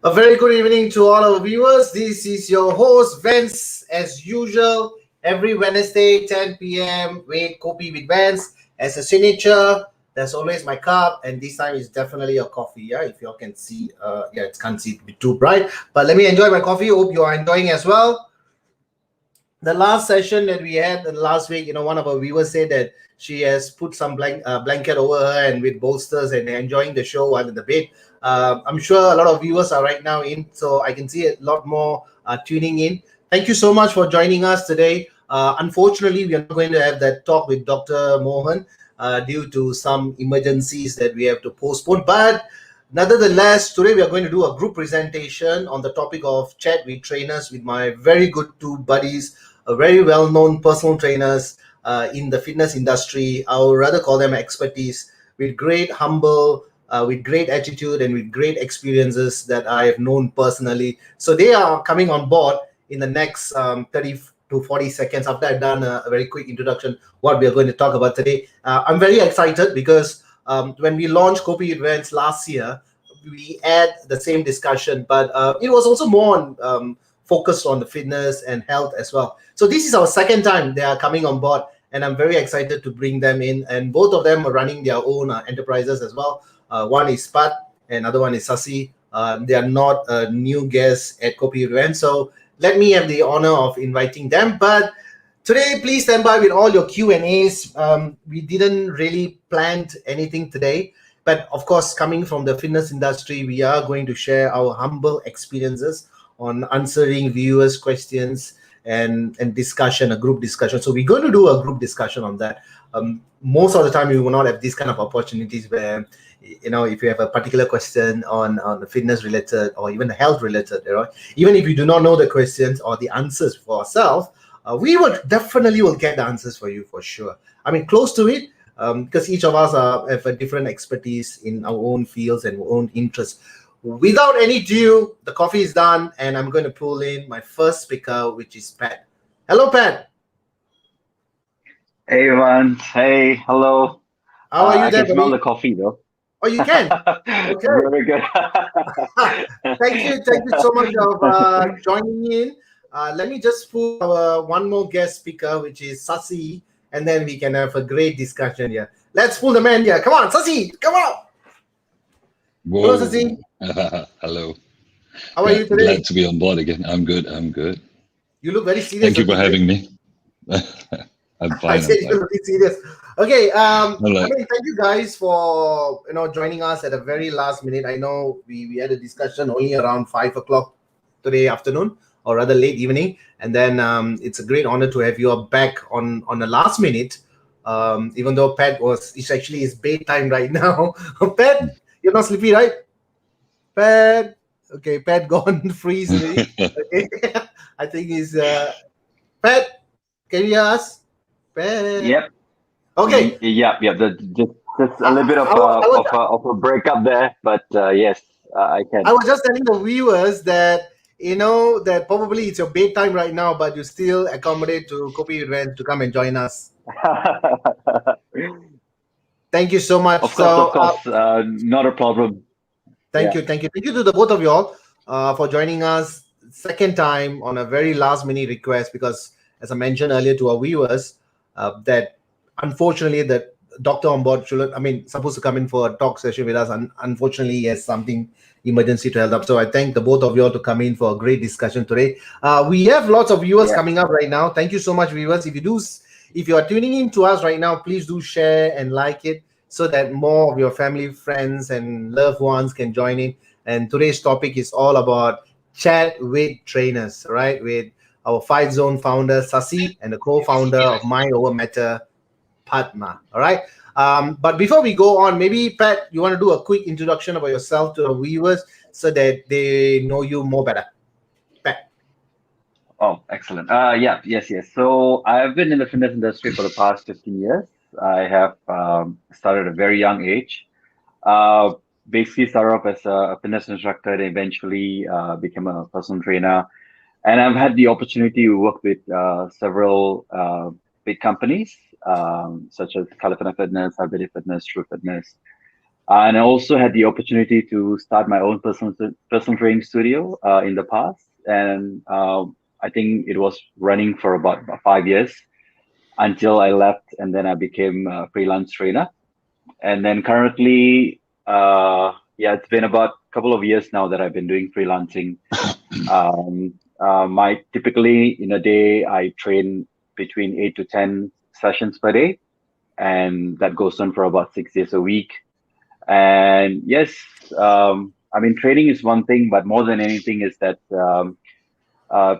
A very good evening to all our viewers. This is your host, Vance, as usual, every Wednesday, 10 p.m. with Kopi with Vance. As a signature, there's always my cup, and this time is definitely a coffee. Yeah, if y'all can see, it can't see it be too bright, but let me enjoy my coffee. Hope you are enjoying as well. The last session that we had last week, one of our viewers said that she has put some blanket over her and with bolsters and enjoying the show while in the bed. I'm sure a lot of viewers are right now in, so I can see a lot more tuning in. Thank you so much for joining us today. Unfortunately, we are not going to have that talk with Dr. Mohan due to some emergencies that we have to postpone. But nonetheless, today we are going to do a group presentation on the topic of chat with trainers with my very good two buddies, very well-known personal trainers in the fitness industry. I would rather call them expertise, with great humble, with great attitude, and with great experiences that I have known personally. So they are coming on board in the next 30 to 40 seconds after I've done a very quick introduction what we are going to talk about today. I'm very excited because when we launched Kopi Events last year, we had the same discussion, but it was also more on focused on the fitness and health as well. So this is our second time they are coming on board, and I'm very excited to bring them in. And both of them are running their own enterprises as well. One is Pat, and another one is Sasi. They are not a new guest at Kopi Events, so let me have the honor of inviting them. But today, please stand by with all your Q&As. We didn't really plan anything today, but of course, coming from the fitness industry, we are going to share our humble experiences on answering viewers' questions and discussion, a group discussion. So we're going to do a group discussion on that. Most of the time, we will not have these kind of opportunities where, if you have a particular question on the fitness related or even health related, even if you do not know the questions or the answers for ourselves, we will definitely get the answers for you for sure. I mean, close to it, because each of us have a different expertise in our own fields and our own interests. Without any ado, the coffee is done, and I'm going to pull in my first speaker, which is Pat. Hello, Pat. Hey, man. Hey, hello. How are you I there, can smell buddy? the coffee, though. Oh, you can? Okay. Very good. Thank you so much for joining in. Let me just pull our one more guest speaker, which is Sasi, and then we can have a great discussion here. Let's pull the man here. Come on, Sasi, come on. Whoa. Hello, Sasi. Hello. How are you today? Glad to be on board again. I'm good. You look very serious. Thank you for having me. I'm fine. I said you look very serious. Okay. like, thank you guys for joining us at a very last minute. I know we had a discussion only around 5 o'clock today afternoon, or rather late evening, and then it's a great honor to have you all back on the last minute. Even though Pat it's actually his bedtime right now. Pat, you're not sleepy, right? Pat. Okay, Pat gone freeze already. Okay. I think he's Pat, can you hear us? Pat. Yep. Okay. Yep. Just a little bit of a breakup there, but yes, I can. I was just telling the viewers that that probably it's your bedtime right now, but you still accommodate to Kopi Event to come and join us. Thank you so much. Of course, not a problem. Thank you to the both of you all for joining us second time on a very last minute request, because as I mentioned earlier to our viewers, that unfortunately that doctor on board supposed to come in for a talk session with us, and unfortunately he has something emergency to help up. So I thank the both of you all to come in for a great discussion today. We have lots of viewers coming up right now. Thank you so much, viewers. If you are tuning in to us right now, please do share and like it, so that more of your family, friends, and loved ones can join in. And today's topic is all about chat with trainers, right? With our 5 Zone founder, Sasi, and the co-founder of Matter Patma, all right? But before we go on, maybe, Pat, you want to do a quick introduction about yourself to our viewers so that they know you more better. Pat. Oh, excellent. Yes. So I've been in the fitness industry for the past 15 years. I have started at a very young age. Basically started off as a fitness instructor and eventually became a personal trainer. And I've had the opportunity to work with several big companies, such as California Fitness, Ability Fitness, True Fitness. And I also had the opportunity to start my own personal training studio in the past, and I think it was running for about 5 years until I left, and then I became a freelance trainer. And then currently, yeah, it's been about a couple of years now that I've been doing freelancing. My typically in a day I train between 8 to 10 sessions per day, and that goes on for about 6 days a week. And yes, I mean, training is one thing, but more than anything is that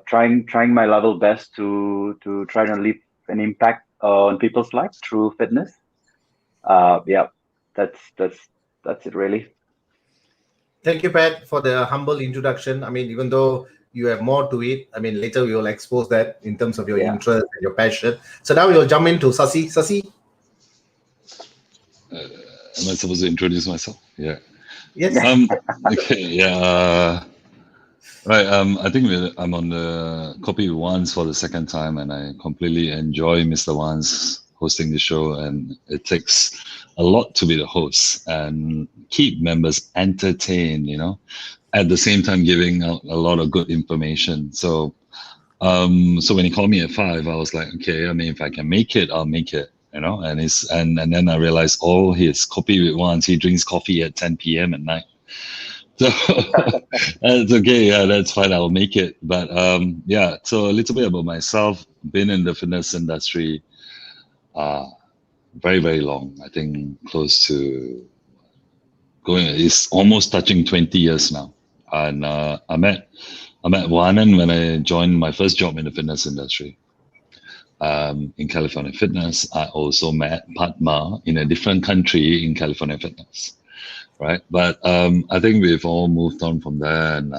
trying my level best to try to leave an impact on people's life through fitness. Yeah, that's it really. Thank you, Pat, for the humble introduction. I mean, even though you have more to it, I mean, later we will expose that in terms of your Yeah. interest and your passion. So now we will jump into Sasi. Sasi? Am I supposed to introduce myself? Yeah. Yes. Okay. Yeah. Right. I think I'm on the Kopi once for the second time, and I completely enjoy Mr. Wan's hosting the show. And it takes a lot to be the host and keep members entertained. At the same time giving out a lot of good information. So, so when he called me at 5, I was like, okay. I mean, if I can make it, I'll make it. And then I realized, oh, he's Kopi with once. He drinks coffee at 10 p.m. at night. So that's okay. Yeah, that's fine. I'll make it. But yeah, so a little bit about myself. Been in the fitness industry very, very long. I think close to it's almost touching 20 years now. And I met Wanan when I joined my first job in the fitness industry. In California Fitness, I also met Padma in a different country in California Fitness. Right. But I think we've all moved on from there and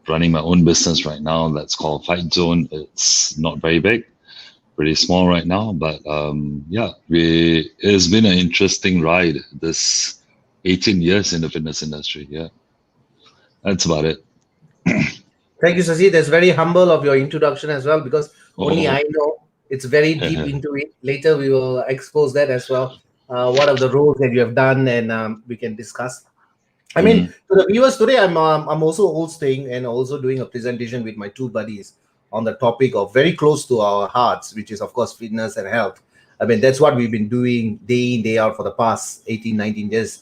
running my own business right now. That's called Fight Zone. It's not very big, pretty small right now. But yeah, it's been an interesting ride this 18 years in the fitness industry. Yeah, that's about it. Thank you, Sasi. That's very humble of your introduction as well, because only Oh. I know it's very deep into it. Later, we will expose that as well. What are the roles that you have done, and we can discuss. I mean, to the viewers today, I'm also hosting and also doing a presentation with my two buddies on the topic of very close to our hearts, which is of course fitness and health. I mean, that's what we've been doing day in, day out for the past 18, 19 years.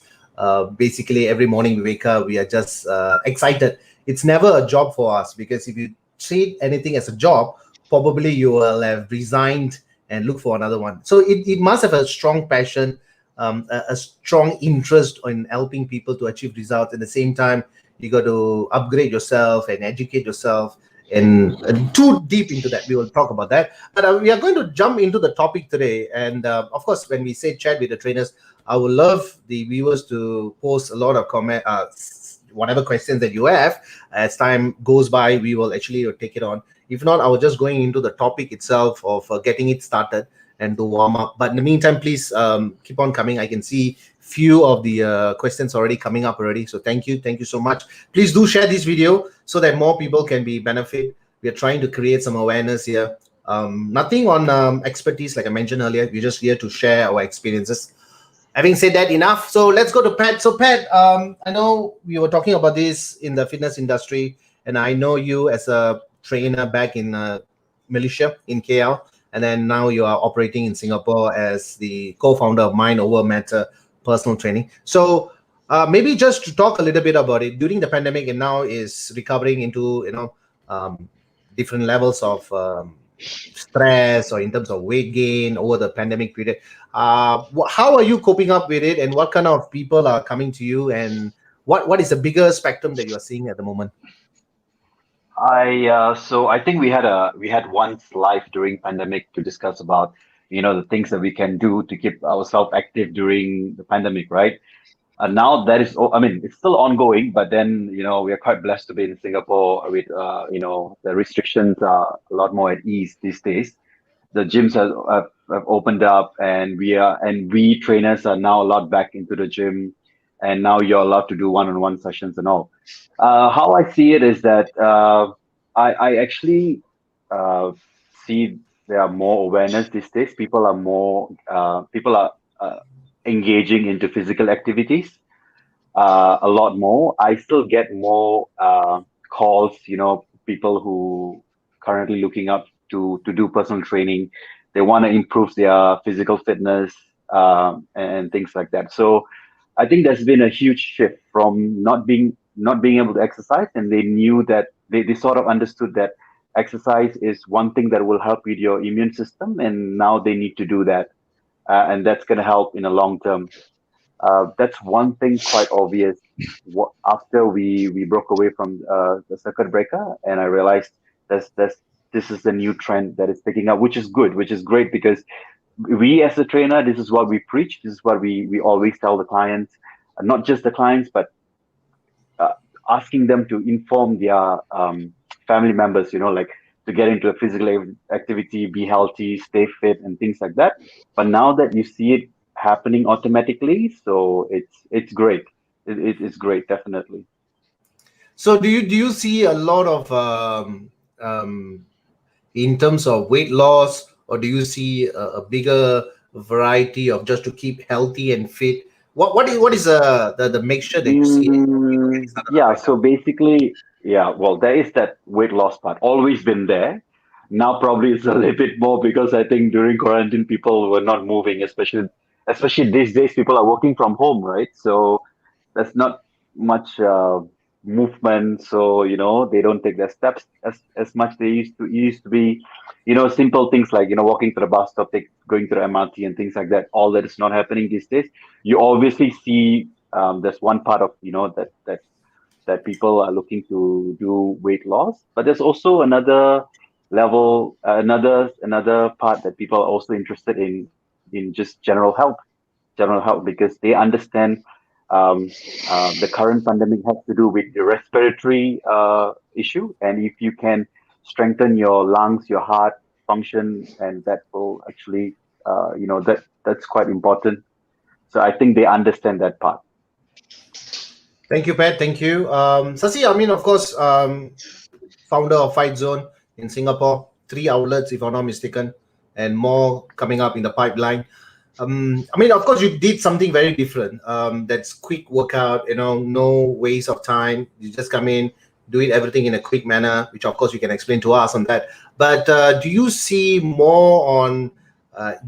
Basically, every morning we wake up, we are just excited. It's never a job for us, because if you treat anything as a job, probably you will have resigned and look for another one. So it must have a strong passion, a strong interest in helping people to achieve results. At the same time, you got to upgrade yourself and educate yourself. And too deep into that, we will talk about that. But we are going to jump into the topic today. And of course, when we say chat with the trainers, I would love the viewers to post a lot of comment, whatever questions that you have. As time goes by, we will actually take it on. If not, I was just going into the topic itself of getting it started and to warm up. But in the meantime, please keep on coming. I can see few of the questions already coming up already. So thank you so much. Please do share this video so that more people can be benefit. We are trying to create some awareness here. Nothing on expertise, like I mentioned earlier. We're just here to share our experiences. Having said that, enough. So let's go to Pat. So Pat, I know we were talking about this in the fitness industry, and I know you as a trainer back in Malaysia, in KL, and then now you are operating in Singapore as the co-founder of Mind Over Matter Personal Training. So maybe just to talk a little bit about it, during the pandemic and now is recovering into different levels of stress or in terms of weight gain over the pandemic period. How are you coping up with it, and what kind of people are coming to you, and what is the bigger spectrum that you are seeing at the moment? So I think we had one live during pandemic to discuss about the things that we can do to keep ourselves active during the pandemic, right? And now that is, I mean, it's still ongoing, but then we are quite blessed to be in Singapore with the restrictions are a lot more at ease these days. The gyms have opened up, and we trainers are now allowed back into the gym, and now you're allowed to do one-on-one sessions and all. How I see it is that I actually see there are more awareness these days. People are engaging into physical activities a lot more. I still get more calls, people who currently looking up to do personal training. They want to improve their physical fitness and things like that. So I think there's been a huge shift from not being able to exercise, and they knew that they sort of understood that exercise is one thing that will help with your immune system, and now they need to do that, and that's going to help in a long term. That's one thing quite obvious. After we broke away from the circuit breaker, and I realized that's this is the new trend that is picking up, which is good, which is great because we as a trainer, this is what we preach. This is what we always tell the clients, not just the clients, but uh, asking them to inform their family members. Like to get into a physical activity, be healthy, stay fit, and things like that. But now that you see it happening automatically, so it's great. It's great, definitely. So do you see a lot of in terms of weight loss, or do you see a bigger variety of just to keep healthy and fit? What is the mixture that you see people getting started on Yeah, right now? so basically, yeah, well, there is that weight loss part, always been there. Now probably it's a little bit more because I think during quarantine people were not moving, especially these days people are working from home, right? So there's not much movement, so they don't take their steps as much they used to. It used to be, simple things like walking to the bus stop, going to the MRT and things like that. All that is not happening these days. You obviously see there's one part of that people are looking to do weight loss, but there's also another level, another part that people are also interested in just general health because they understand the current pandemic has to do with the respiratory issue, and if you can strengthen your lungs, your heart function, and that will actually, that's quite important. So I think they understand that part. Thank you, Pat. Thank you, Sasi. I mean, of course, founder of Fight Zone in Singapore, 3 outlets, if I'm not mistaken, and more coming up in the pipeline. I mean, of course, you did something very different. That's quick workout, no waste of time. You just come in, do it everything in a quick manner, which of course you can explain to us on that. But do you see more on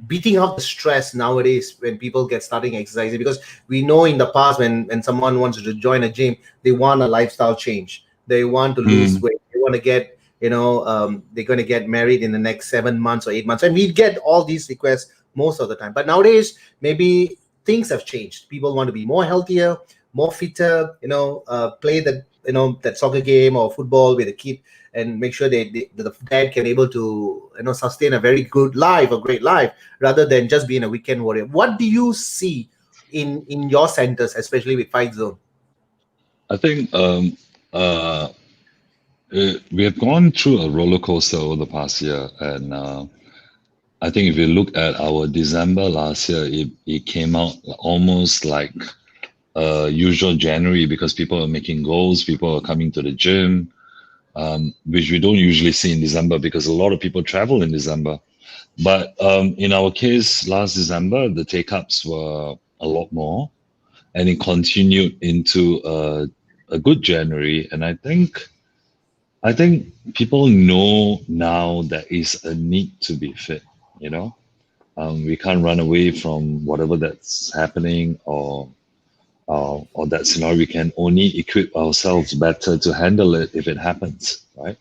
beating out the stress nowadays when people get starting exercising? Because we know in the past when someone wants to join a gym, they want a lifestyle change. They want to lose Mm, weight. They want to get, they're going to get married in the next 7 months or 8 months. And we get all these requests most of the time. But nowadays, maybe things have changed. People want to be more healthier, more fitter, play that soccer game or football with a kid and make sure the dad can able to sustain a very good life, a great life, rather than just being a weekend warrior. What do you see in your centers, especially with Fight Zone? I think uh, we have gone through a roller coaster over the past year, and I think if you look at our December last year, it came out almost like usual January because people are making goals, people are coming to the gym, which we don't usually see in December because a lot of people travel in December. But in our case, last December, the take-ups were a lot more, and it continued into a good January. And I think people know now there is a need to be fit. You know, we can't run away from whatever that's happening or that scenario. We can only equip ourselves better to handle it if it happens, right?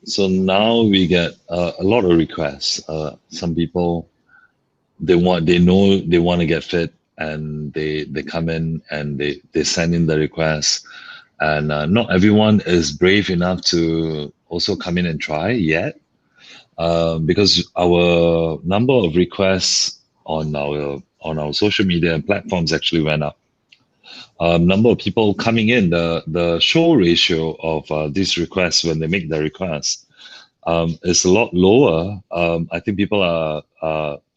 So now we get a lot of requests. Some people they know they want to get fit and they come in and they send in the requests, and not everyone is brave enough to also come in and try yet, because our number of requests on our social media platforms actually went up. Number of people coming in, the show ratio of these requests when they make the request is a lot lower. I think people are,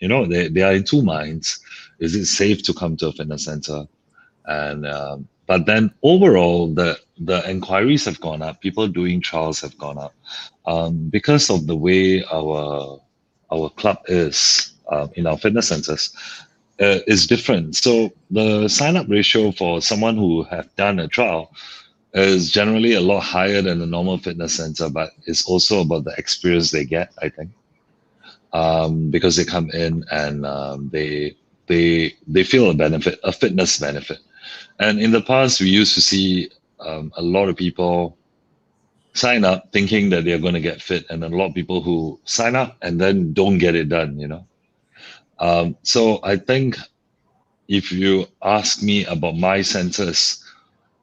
they are in two minds. Is it safe to come to a fitness center? And but then overall, the inquiries have gone up. People doing trials have gone up because of the way our club is in our fitness centers. is different. So the sign-up ratio for someone who have done a trial is generally a lot higher than the normal fitness center, but it's also about the experience they get, I think, because they come in and they feel a benefit, a fitness benefit. And in the past, we used to see a lot of people sign up thinking that they're going to get fit, and a lot of people who sign up and then don't get it done, you know. So I think if you ask me about my centers,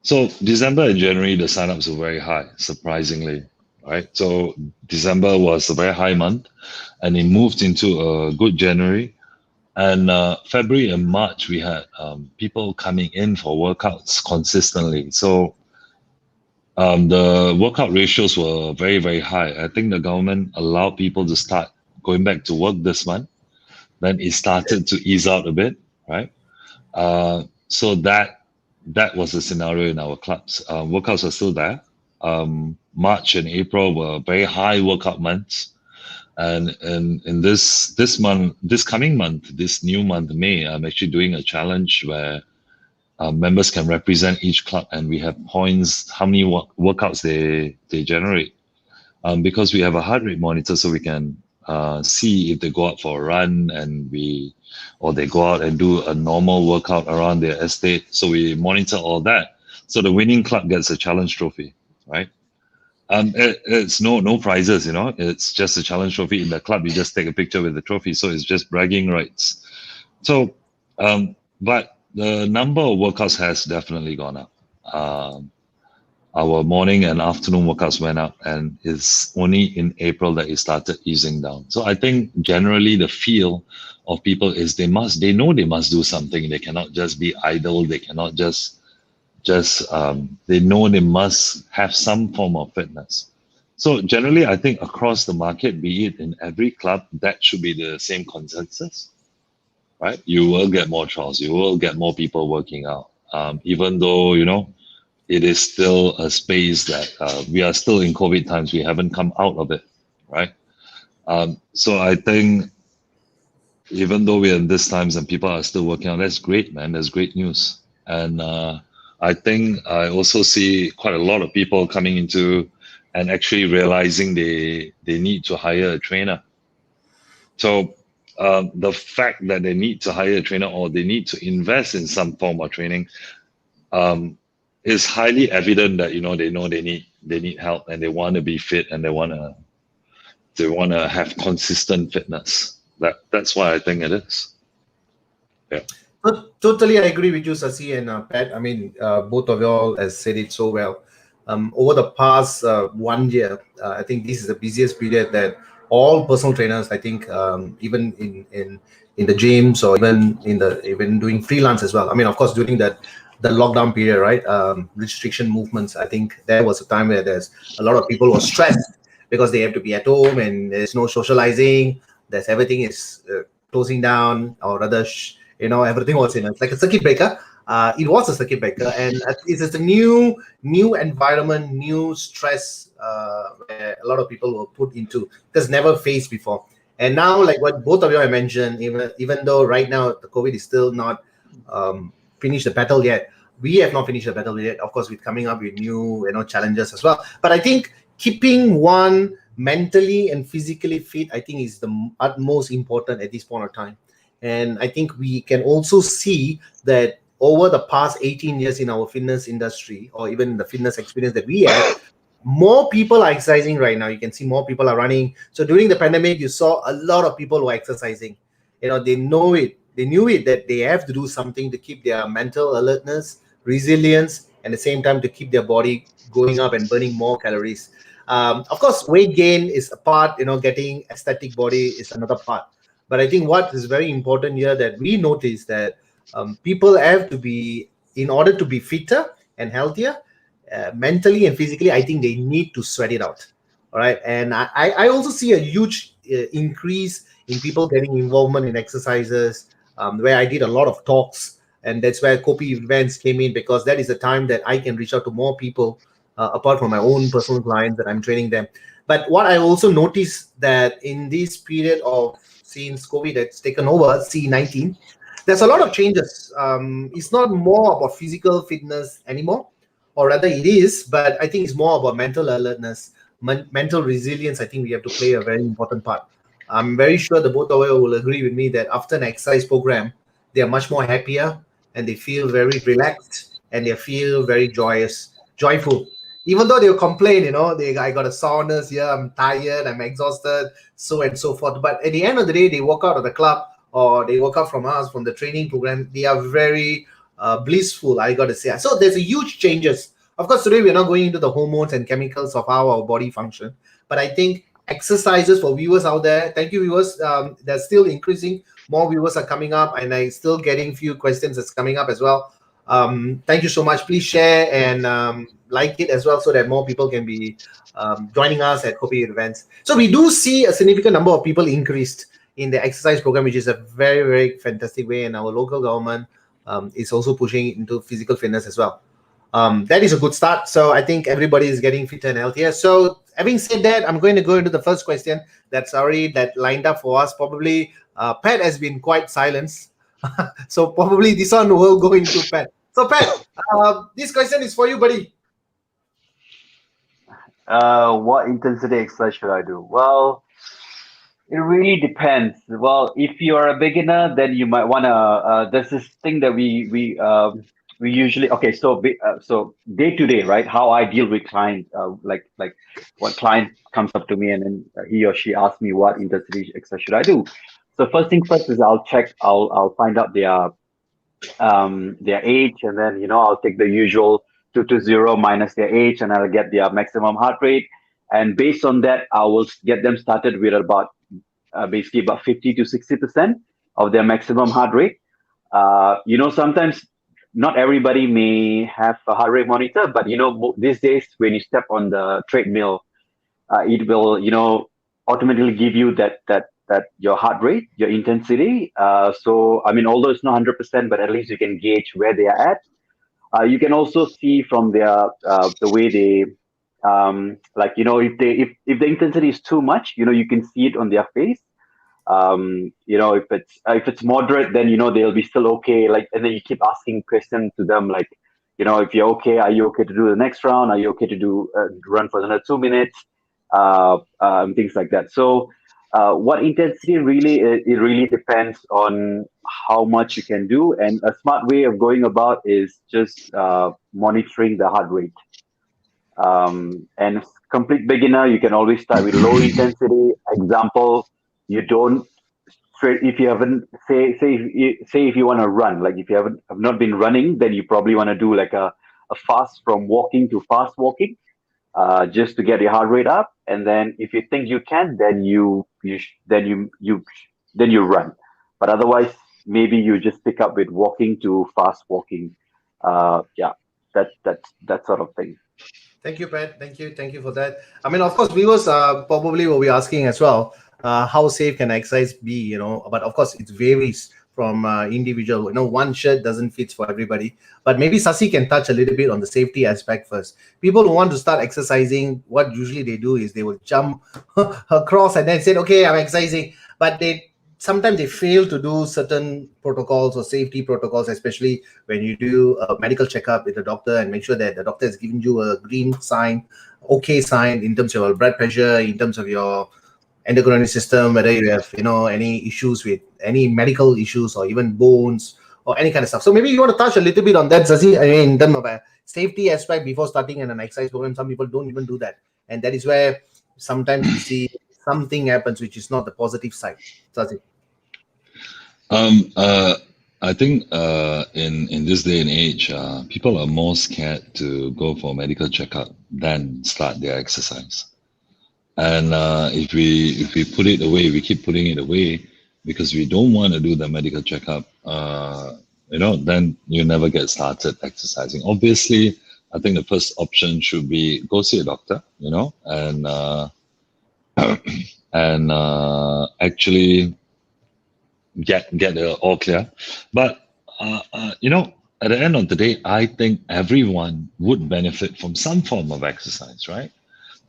so December and January, the signups were very high, surprisingly, right? So December was a very high month, and it moved into a good January. And February and March, we had people coming in for workouts consistently. So the workout ratios were very, very high. I think the government allowed people to start going back to work this month. Then it started to ease out a bit, right? So that was the scenario in our clubs. Workouts are still there. March and April were very high workout months. And in this month, this coming month, this new month, May, I'm actually doing a challenge where members can represent each club, and we have points, how many workouts they generate. Because we have a heart rate monitor, so we can see if they go out for a run or they go out and do a normal workout around their estate. So we monitor all that. So the winning club gets a challenge trophy, right? It's no prizes, you know. It's just a challenge trophy in the club. You just take a picture with the trophy, so it's just bragging rights. So, but the number of workouts has definitely gone up. Our morning and afternoon workouts went up, and it's only in April that it started easing down. So I think generally the feel of people is they know they must do something. They cannot just be idle. They cannot just they know they must have some form of fitness. So generally, I think across the market, be it in every club, that should be the same consensus, right? You will get more trials. You will get more people working out, even though, you know, it is still a space that we are still in COVID times. We haven't come out of it, right? So I think even though we're in these times and people are still working out, that's great, man. That's great news. And I think I also see quite a lot of people coming into and actually realizing they need to hire a trainer. So the fact that they need to hire a trainer or they need to invest in some form of training is highly evident that, you know, they need help, and they want to be fit, and they want to have consistent fitness. That's why I think it is. Yeah. Totally, I agree with you, Sasi and Pat. I mean, both of y'all has said it so well. Over the past 1 year, I think this is the busiest period that all personal trainers, I think, even in the gyms or even doing freelance as well. I mean, of course, during the lockdown period, right? Restriction movements. I think there was a time where there's a lot of people who are stressed because they have to be at home and there's no socializing. There's everything is closing down, or rather, you know, everything was in like a circuit breaker. It was a circuit breaker, and it's just a new environment, new stress where a lot of people were put into that's never faced before. And now, like what both of you have mentioned, even though right now the COVID is still not finished the battle yet, we have not finished the battle yet. Of course, we're coming up with new, you know, challenges as well. But I think keeping one mentally and physically fit, I think, is the utmost important at this point of time. And I think we can also see that over the past 18 years in our fitness industry, or even the fitness experience that we have, more people are exercising right now. You can see more people are running. So during the pandemic, you saw a lot of people who are exercising. You know, they know it. They knew it that they have to do something to keep their mental alertness, resilience, and at the same time to keep their body going up and burning more calories. Of course, weight gain is a part. You know, getting aesthetic body is another part. But I think what is very important here that we notice that people have to be, in order to be fitter and healthier, mentally and physically, I think they need to sweat it out. All right. And I also see a huge increase in people getting involvement in exercises, where I did a lot of talks. And that's where Kopi events came in, because that is the time that I can reach out to more people, apart from my own personal clients that I'm training them. But what I also noticed that in this period of, since COVID that's taken over, C19, there's a lot of changes. It's not more about physical fitness anymore, or rather it is, but I think it's more about mental alertness, mental resilience. I think we have to play a very important part. I'm very sure the both of you will agree with me that after an exercise program, they are much more happier and they feel very relaxed and they feel very joyful. Even though they'll complain, I got a soreness here, I'm tired, I'm exhausted, so and so forth. But at the end of the day, they walk out of the club or they walk out from us, from the training program, they are very blissful, I got to say. So there's a huge changes. Of course, today we're not going into the hormones and chemicals of how our body function, but I think exercises for viewers out there. Thank you, viewers. They're still increasing. More viewers are coming up, and I still getting few questions that's coming up as well. Thank you so much. Please share and like it as well, so that more people can be joining us at Kopi events. So we do see a significant number of people increased in the exercise program, which is a very, very fantastic way. And our local government is also pushing into physical fitness as well. That is a good start. So I think everybody is getting fitter and healthier. So having said that, I'm going to go into the first question that's already lined up for us. Probably Pat has been quite silent. So probably this one will go into Pat. So Pat, this question is for you, buddy. What intensity exercise should I do? Well, it really depends. Well, if you are a beginner, then you might wanna. There's this thing that we usually so day to day, right? How I deal with clients, like what client comes up to me and then he or she asks me what intensity exercise should I do. So first thing first is I'll find out their age, and then I'll take the usual 2 to 0 minus their age, and I'll get their maximum heart rate, and based on that I will get them started with about basically about 50 to 60% of their maximum heart rate. Sometimes not everybody may have a heart rate monitor, but these days when you step on the treadmill, it will automatically give you that your heart rate, your intensity. So I mean, although it's not 100%, but at least you can gauge where they are at. You can also see from their the way they if the intensity is too much, you can see it on their face. If it's moderate, then they'll be still okay. And then you keep asking questions to them, like, if you're okay, are you okay to do the next round? Are you okay to do run for another 2 minutes? Things like that. So what intensity really, it really depends on how much you can do, and a smart way of going about is just monitoring the heart rate. And complete beginner, you can always start with low intensity. Example, you don't if you haven't say if you want to run, like if you have not been running, then you probably want to do like a fast from walking to fast walking, just to get your heart rate up. And then if you think you can, then you run. But otherwise, maybe you just pick up with walking to fast walking. That sort of thing. Thank you, Pat. Thank you for that. I mean, of course, viewers probably will be asking as well, how safe can exercise be? But of course, it varies from individual. One shirt doesn't fit for everybody. But maybe Sasi can touch a little bit on the safety aspect first. People who want to start exercising, what usually they do is they will jump across and then say, okay, I'm exercising. But sometimes they fail to do certain protocols or safety protocols, especially when you do a medical checkup with the doctor and make sure that the doctor has given you a green sign, okay sign in terms of your blood pressure, in terms of your endocrine system, whether you have any issues with any medical issues or even bones or any kind of stuff. So maybe you want to touch a little bit on that, Sasi. I mean, in terms of a safety aspect before starting an exercise program, some people don't even do that, and that is where sometimes you see something happens which is not the positive side. Sasi. I think in this day and age, people are more scared to go for a medical checkup than start their exercise. And if we put it away, we keep putting it away because we don't want to do the medical checkup. Then you never get started exercising. Obviously, I think the first option should be go see a doctor. And actually get the all clear. But at the end of the day, I think everyone would benefit from some form of exercise, right?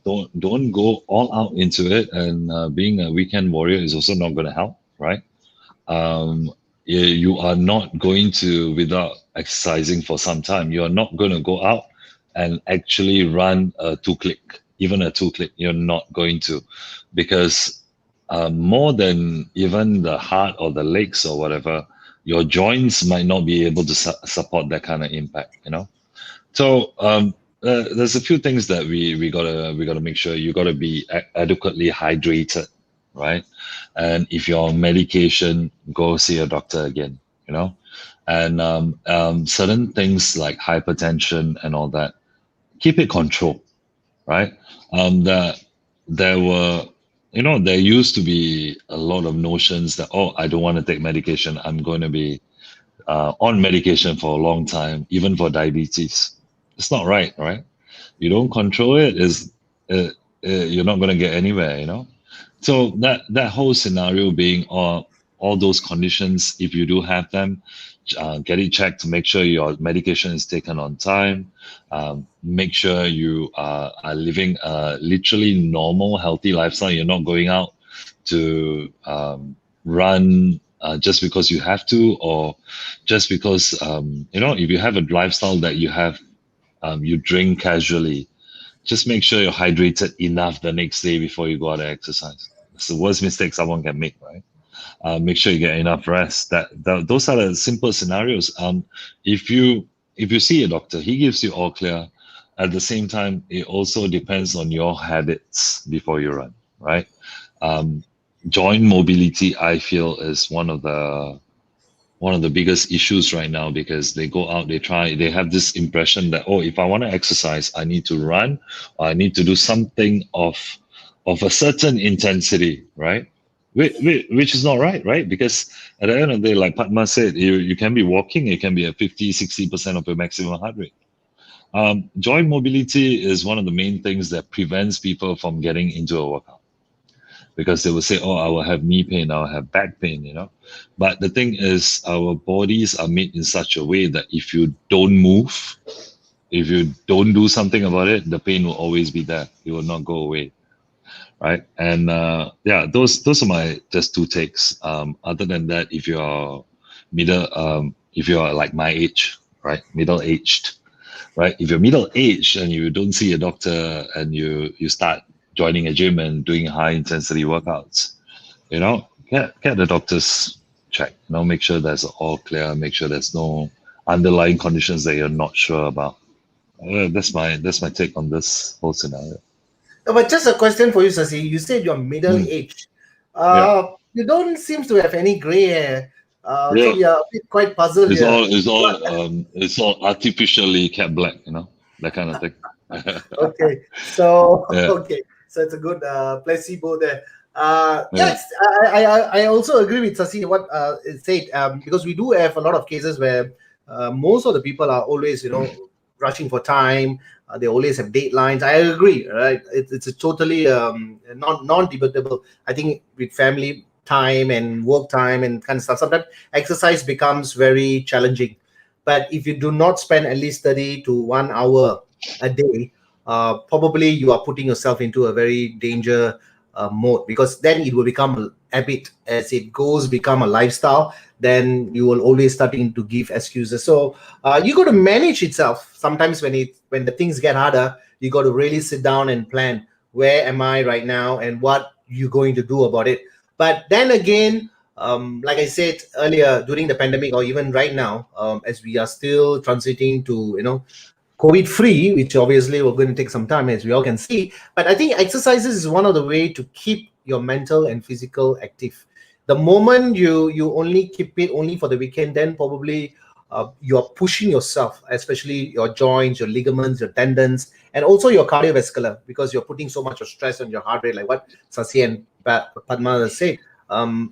Don't go all out into it, and being a weekend warrior is also not going to help, right? you are not going to, without exercising for some time, you are not going to go out and actually run a 2-click, even a 2-click. You're not going to, because more than even the heart or the legs or whatever, your joints might not be able to support that kind of impact, you know. So there's a few things that we gotta make sure. You gotta be adequately hydrated, right? And if you're on medication, go see a doctor again, you know. And certain things like hypertension and all that, keep it controlled, right? That there were, you know, there used to be a lot of notions that, oh, I don't want to take medication. I'm going to be on medication for a long time, even for diabetes. It's not right, right? You don't control it, you're not going to get anywhere, you know. So that whole scenario being all those conditions, if you do have them, get it checked to make sure your medication is taken on time. Make sure you are living a literally normal, healthy lifestyle. You're not going out to run just because you have to, or just because you know, if you have a lifestyle that you have, you drink casually, just make sure you're hydrated enough the next day before you go out and exercise. It's the worst mistake someone can make, right? Make sure you get enough rest. Those are the simple scenarios. If you see a doctor, he gives you all clear. At the same time, it also depends on your habits before you run, right? Joint mobility, I feel, is one of the biggest issues right now, because they go out, they have this impression that, oh, if I want to exercise, I need to run, or I need to do something of a certain intensity, right? Which is not right? Because at the end of the day, like Padma said, you can be walking, it can be at 50-60% of your maximum heart rate. Joint mobility is one of the main things that prevents people from getting into a workout, because they will say, oh, I will have knee pain, I will have back pain, you know. But the thing is, our bodies are made in such a way that if you don't move, if you don't do something about it, the pain will always be there. It will not go away, right? And yeah, those are my just two takes. Other than that, if you're if you're like my age, right, middle-aged, right? If you're middle-aged and you don't see a doctor and you start joining a gym and doing high intensity workouts, you know, get the doctor's check. You know, make sure that's all clear. Make sure there's no underlying conditions that you're not sure about. That's my take on this whole scenario. But just a question for you, Sasi. You said you're middle-aged. Yeah. You don't seem to have any gray hair. Yeah. So we are a bit quite puzzled It's here. it's all artificially kept black, you know, that kind of thing. Okay, so Yeah. okay, so it's a good placebo there. Yeah. Yes, I also agree with Sasi what it said, because we do have a lot of cases where most of the people are always, you know, rushing for time. They always have deadlines. I agree, right? It's a totally non-debatable. I think with family time and work time and kind of stuff, sometimes exercise becomes very challenging. But if you do not spend at least 30 to 1 hour a day, probably you are putting yourself into a very danger mode, because then it will become a habit. As it goes become a lifestyle, then you will always starting to give excuses. So you got to manage itself. Sometimes when the things get harder, you got to really sit down and plan, where am I right now and what you're going to do about it. But then again, like I said earlier, during the pandemic or even right now, as we are still transiting to, you know, COVID free, which obviously we're going to take some time, as we all can see. But I think exercises is one of the way to keep your mental and physical active. The moment you only keep it only for the weekend, then probably you're pushing yourself, especially your joints, your ligaments, your tendons, and also your cardiovascular, because you're putting so much of stress on your heart rate, like what Sasi and Padma said.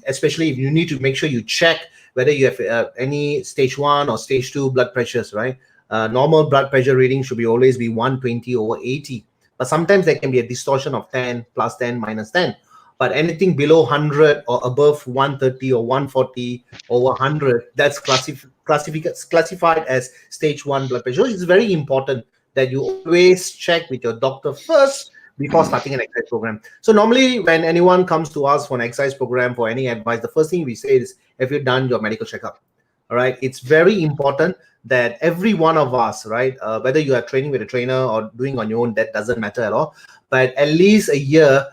Especially if you need to make sure you check whether you have any stage 1 or stage 2 blood pressures, right? Normal blood pressure reading should be always be 120/80, but sometimes there can be a distortion of 10 plus 10 minus 10. But anything below 100 or above 130 or 140 over 100, that's classified as stage 1 blood pressure. It's very important that you always check with your doctor first before starting an exercise program. So normally when anyone comes to us for an exercise program, for any advice, the first thing we say is, have you done your medical checkup? All right. It's very important that every one of us, right, whether you are training with a trainer or doing on your own, that doesn't matter at all. But at least a year,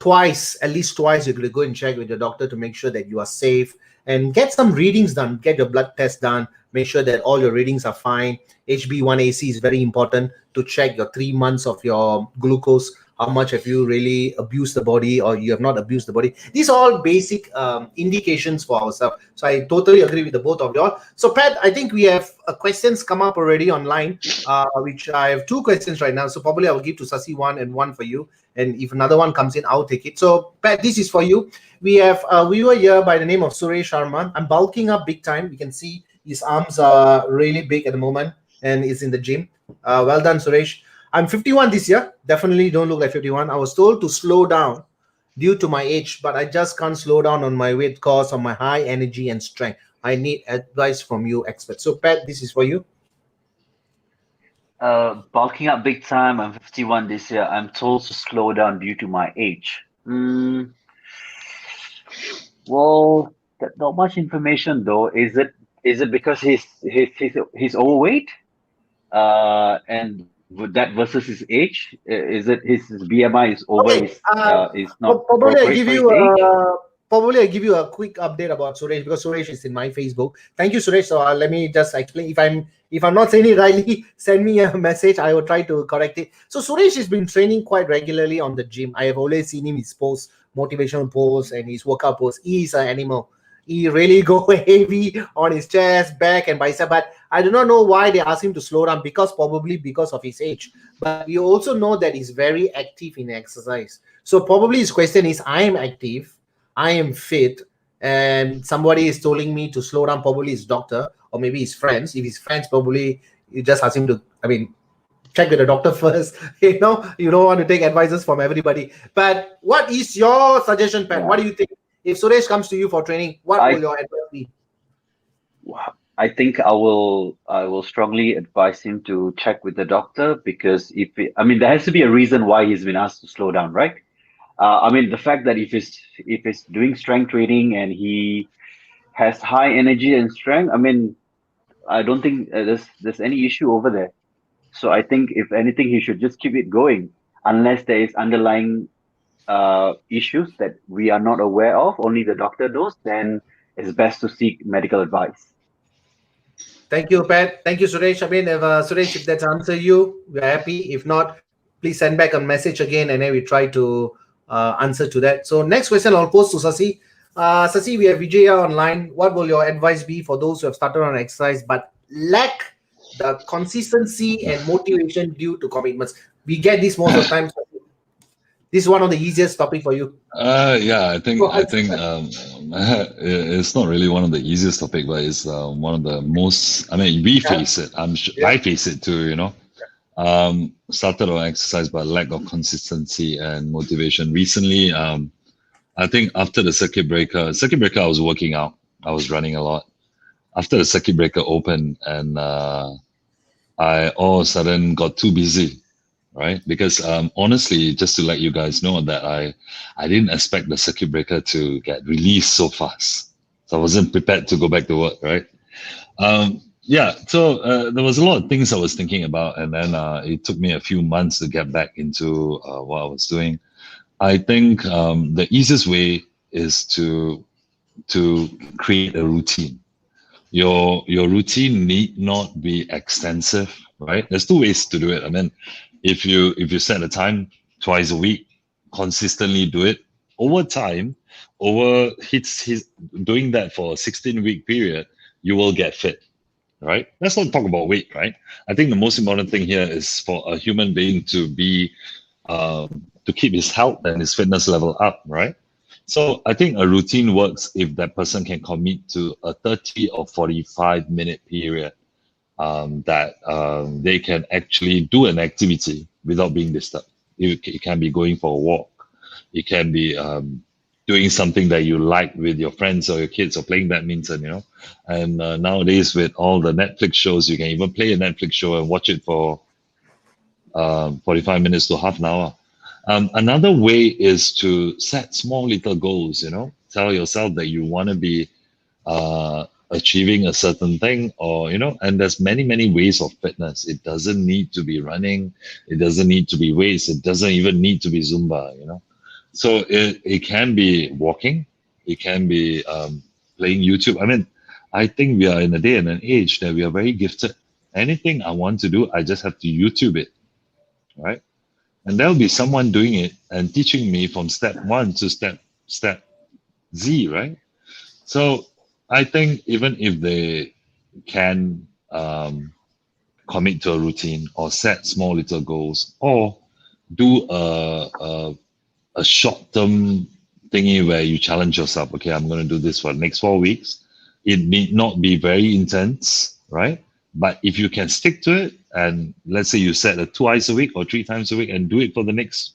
at least twice, you could go and check with your doctor to make sure that you are safe and get some readings done, get your blood test done, make sure that all your readings are fine. HB1AC is very important to check your 3 months of your glucose. How much have you really abused the body or you have not abused the body? These are all basic indications for ourselves. So I totally agree with the both of y'all. So Pat, I think we have questions come up already online, which I have 2 questions right now. So probably I will give to Sasi one and one for you. And if another one comes in, I'll take it. So Pat, this is for you. We have a viewer here by the name of Suresh Sharma. I'm bulking up big time. We can see his arms are really big at the moment and is in the gym. Well done, Suresh. I'm 51 this year. Definitely don't look like 51. I was told to slow down due to my age, but I just can't slow down on my weight because of my high energy and strength. I need advice from you, experts. So Pat, this is for you. Bulking up big time. I'm 51 this year. I'm told to slow down due to my age. Well, not much information though. Is it because he's overweight? And would that versus his age? Is it his BMI is over? Okay, is not probably I appropriate give for his you age? probably I give you a quick update about Suresh because Suresh is in my Facebook. Thank you, Suresh. So let me just explain. If I'm not saying it rightly, send me a message. I will try to correct it. So Suresh has been training quite regularly on the gym. I have always seen him his posts, motivational posts, and his workout posts. He is an animal. He really go heavy on his chest, back, and bicep. But I do not know why they ask him to slow down probably because of his age. But we also know that he's very active in exercise. So probably his question is, I am active, I am fit, and somebody is telling me to slow down, probably his doctor or maybe his friends. If his friends, probably you just ask him to, check with the doctor first. You don't want to take advices from everybody. But what is your suggestion, Pat? Yeah. What do you think? If Suresh comes to you for training, what will your advice be? I think I will strongly advise him to check with the doctor because there has to be a reason why he's been asked to slow down, right? The fact that if he's doing strength training and he has high energy and strength, I don't think there's any issue over there. So I think if anything, he should just keep it going unless there is underlying issues that we are not aware of, only the doctor knows, then it's best to seek medical advice. Thank you, Pat. Thank you, Suresh. Suresh, if that's answer you, we're happy. If not, please send back a message again and then we try to answer to that. So next question I'll post to Sasi. Sasi, we have Vijaya online. What will your advice be for those who have started on exercise but lack the consistency and motivation due to commitments? We get this most of the time. This is one of the easiest topic for you. Yeah, I think it's not really one of the easiest topic, but it's one of the most. We face it. I'm sure I face it too. Started on exercise but lack of consistency and motivation. Recently, I think after the circuit breaker, I was working out. I was running a lot. After the circuit breaker opened, and I all of a sudden got too busy. Right, because honestly, just to let you guys know that I didn't expect the circuit breaker to get released so fast, so I wasn't prepared to go back to work. Right, so there was a lot of things I was thinking about, and then it took me a few months to get back into what I was doing. I think the easiest way is to create a routine. Your routine need not be extensive, right? There's 2 ways to do it. If you set a time twice a week, consistently do it over time, doing that for a 16-week period, you will get fit, right? Let's not talk about weight, right? I think the most important thing here is for a human being to be to keep his health and his fitness level up, right? So I think a routine works if that person can commit to a 30 or 45-minute period that they can actually do an activity without being disturbed. It can be going for a walk. It can be doing something that you like with your friends or your kids, or playing badminton, And nowadays with all the Netflix shows, you can even play a Netflix show and watch it for 45 minutes to half an hour. Another way is to set small little goals. Tell yourself that you want to be achieving a certain thing, or and there's many ways of fitness. It doesn't need to be running, it doesn't need to be weights, it doesn't even need to be Zumba. So it can be walking, it can be playing YouTube. I mean, I think we are in a day and an age that we are very gifted. Anything I want to do, I just have to YouTube it, right? And there'll be someone doing it and teaching me from step 1 to step Z, right? So I think even if they can commit to a routine or set small little goals, or do a short-term thingy where you challenge yourself, okay, I'm going to do this for the next 4 weeks. It need not be very intense, right? But if you can stick to it, and let's say you set it twice a week or 3 times a week and do it for the next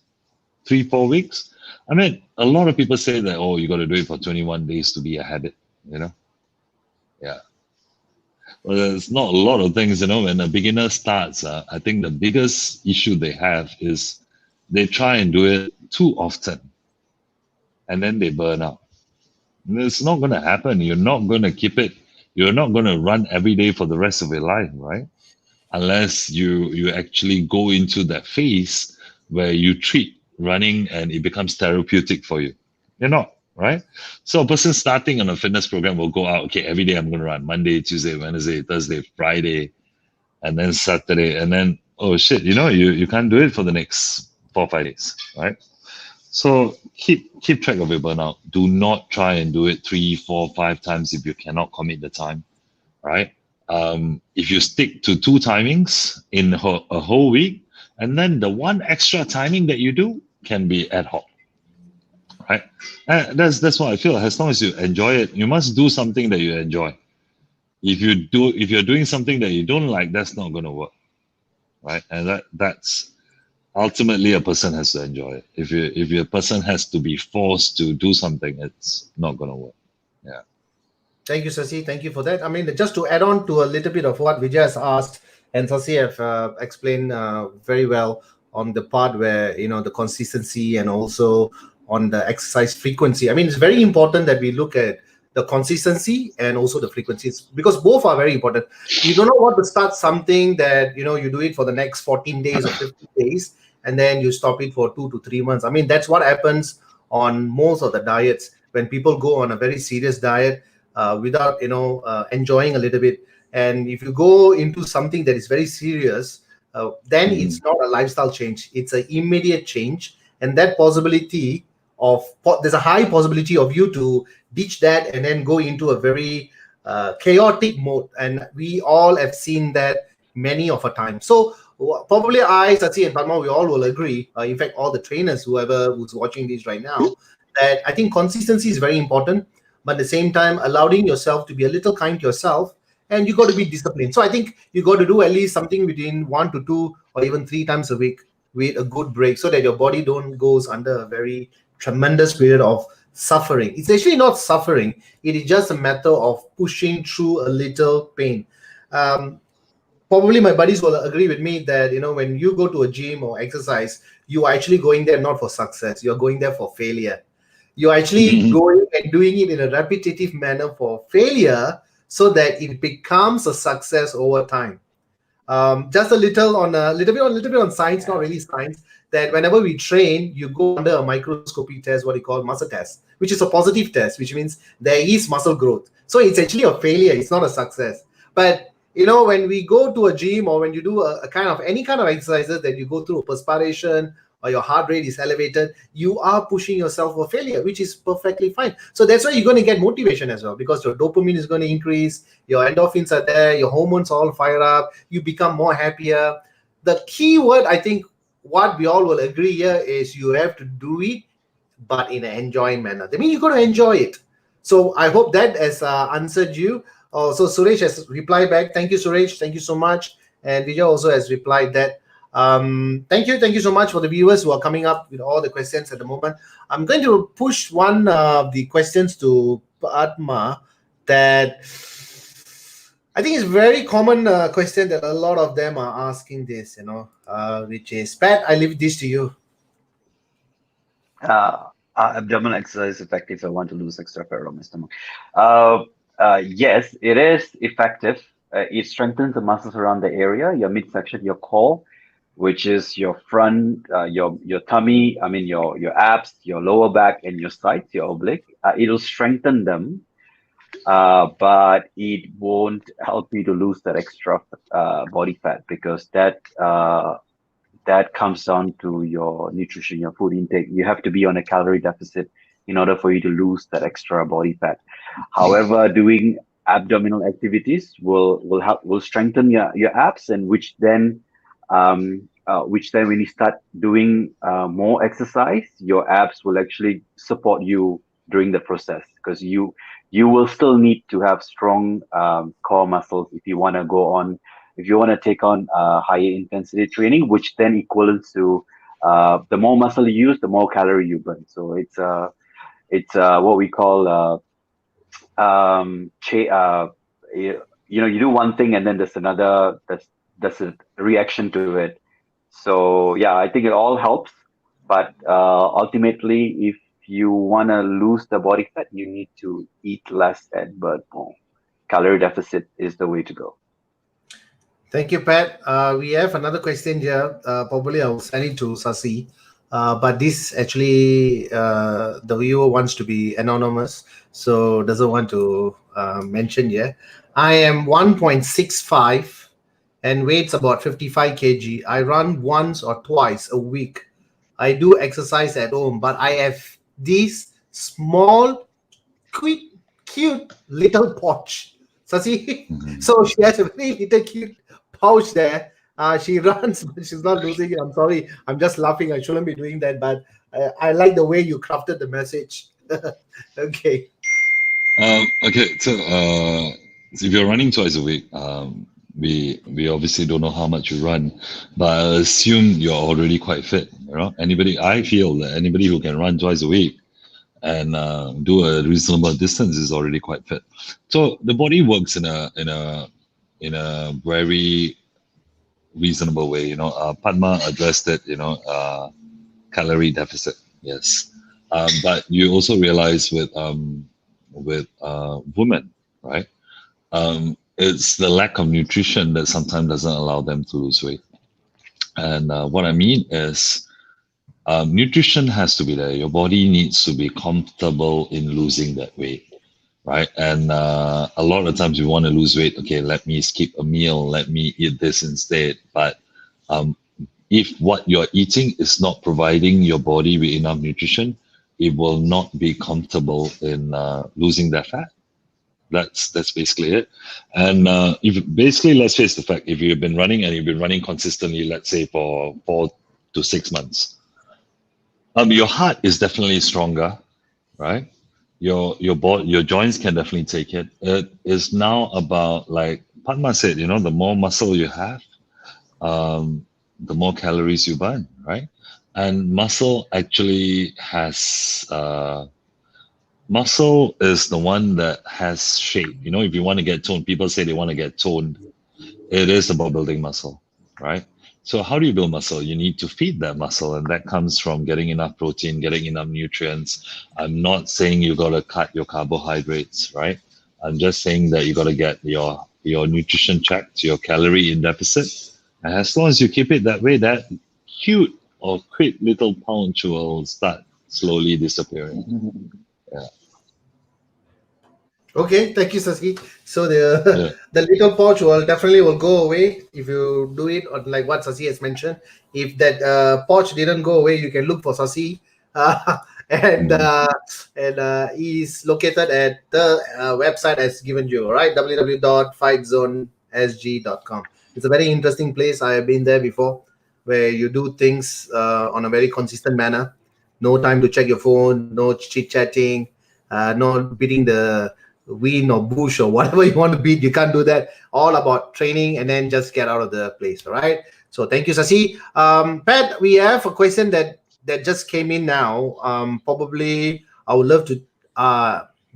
3-4 weeks. I mean, a lot of people say that, oh, you got to do it for 21 days to be a habit, Yeah. Well, there's not a lot of things, when a beginner starts, I think the biggest issue they have is they try and do it too often and then they burn out. And it's not going to happen. You're not going to keep it. You're not going to run every day for the rest of your life, right? Unless you actually go into that phase where you treat running and it becomes therapeutic for you. You're not, right? So a person starting on a fitness program will go out, okay, every day I'm going to run Monday, Tuesday, Wednesday, Thursday, Friday, and then Saturday, and then, oh shit, you can't do it for the next 4 or 5 days, right? So keep track of your burnout. Do not try and do it 3, 4, 5 times if you cannot commit the time, right? If you stick to 2 timings in a whole week, and then the one extra timing that you do can be ad hoc, right? And that's what I feel. As long as you enjoy it, you must do something that you enjoy. If you're doing something that you don't like, that's not going to work, right? And that's ultimately a person has to enjoy it. If your person has to be forced to do something, it's not going to work. Yeah. Thank you, Sasi. Thank you for that. I mean, just to add on to a little bit of what Vijay has asked, and Sasi have explained very well on the part where, the consistency and also on the exercise frequency. I mean, it's very important that we look at the consistency and also the frequencies, because both are very important. You don't know what to start something that, you do it for the next 14 days or 50 days, and then you stop it for 2 to 3 months. I mean, that's what happens on most of the diets when people go on a very serious diet without enjoying a little bit. And if you go into something that is very serious, then it's not a lifestyle change, it's an immediate change. And that possibility there's a high possibility of you to ditch that and then go into a very chaotic mode. And we all have seen that many of a time. So probably I, Sasi and Padma, we all will agree, in fact all the trainers, who's watching this right now, that I think consistency is very important, but at the same time allowing yourself to be a little kind to yourself, and you got to be disciplined. So I think you got to do at least something between 1 to 2 or even 3 times a week with a good break, so that your body don't goes under a very tremendous period of suffering. It's actually not suffering, it is just a matter of pushing through a little pain. Probably my buddies will agree with me that when you go to a gym or exercise, you are actually going there not for success, you're going there for failure. You're actually going and doing it in a repetitive manner for failure, so that it becomes a success over time. Just a little bit on science, not really science, that whenever we train, you go under a microscopy test, what you call muscle test, which is a positive test, which means there is muscle growth. So it's actually a failure, it's not a success. But when we go to a gym, or when you do any kind of exercises that you go through perspiration, or your heart rate is elevated, you are pushing yourself for failure, which is perfectly fine. So that's why you're going to get motivation as well, because your dopamine is going to increase, your endorphins are there, your hormones all fire up, you become more happier. The key word, I think, what we all will agree here is you have to do it, but in an enjoying manner. I mean, you're going to enjoy it. So I hope that has answered you. So Suresh has replied back. Thank you, Suresh. Thank you so much. And Vijay also has replied that. Thank you so much for the viewers who are coming up with all the questions at the moment. I'm going to push one of the questions to Padma that I think is very common question that a lot of them are asking this, which is, Pat, I leave this to you. Abdominal exercise effective if I want to lose extra fat on my stomach. Yes, it is effective. It strengthens the muscles around the area, your midsection, your core, which is your front, your tummy. I mean your abs, your lower back, and your sides, your oblique. It'll strengthen them, but it won't help you to lose that extra body fat because that comes down to your nutrition, your food intake. You have to be on a calorie deficit in order for you to lose that extra body fat. However, doing abdominal activities will strengthen your abs, and which then when you start doing more exercise, your abs will actually support you during the process because you will still need to have strong core muscles if you want to go on if you want to take on higher intensity training, which then equals to the more muscle you use, the more calorie you burn. So it's what we call you do one thing and then there's another that's a reaction to it. So yeah, I think it all helps, but ultimately, if you want to lose the body fat, you need to eat less and burn more. Calorie deficit is the way to go. Thank you, Pat. We have another question here. Probably I'll send it to Sasi. But this actually, the viewer wants to be anonymous, so doesn't want to mention here. I am 1.65 and weights about 55 kg. I run once or twice a week. I do exercise at home, but I have this small, cute little pouch. Sasi, so she has a very little cute pouch there. She runs, but she's not losing it. I'm sorry. I'm just laughing. I shouldn't be doing that, but I like the way you crafted the message. Okay. Okay, so if you're running twice a week, we obviously don't know how much you run, but I assume you're already quite fit. I feel that anybody who can run twice a week and do a reasonable distance is already quite fit. So the body works in a very reasonable way. Padma addressed it. Calorie deficit, yes, but you also realize with women, right? It's the lack of nutrition that sometimes doesn't allow them to lose weight. And what I mean is, nutrition has to be there. Your body needs to be comfortable in losing that weight, right? And a lot of times we want to lose weight. Okay, let me skip a meal. Let me eat this instead. But if what you're eating is not providing your body with enough nutrition, it will not be comfortable in losing that fat. That's basically it. And let's face the fact, if you've been running and you've been running consistently, let's say for 4 to 6 months, your heart is definitely stronger, right? Your joints can definitely take it. It is now about, like Padma said, the more muscle you have, the more calories you burn, right? And muscle actually has muscle is the one that has shape. If you want to get toned, people say they want to get toned. It is about building muscle, right? So how do you build muscle? You need to feed that muscle, and that comes from getting enough protein, getting enough nutrients. I'm not saying you got to cut your carbohydrates, right? I'm just saying that you got to get your nutrition checked, your calorie in deficit. And as long as you keep it that way, that cute or quick little pouch will start slowly disappearing. Yeah. Okay, thank you, Sasi. So the little pouch will definitely go away if you do it, or like what Sasi has mentioned. If that pouch didn't go away, you can look for Sasi, and he's located at the website as given you, right? www.fightzonesg.com. It's a very interesting place. I have been there before, where you do things on a very consistent manner. No time to check your phone, no chit chatting, no beating the wind or bush or whatever you want to beat. You can't do that. All about training and then just get out of the place. All right. So thank you, Sasi. Pat, we have a question that just came in now. Probably I would love to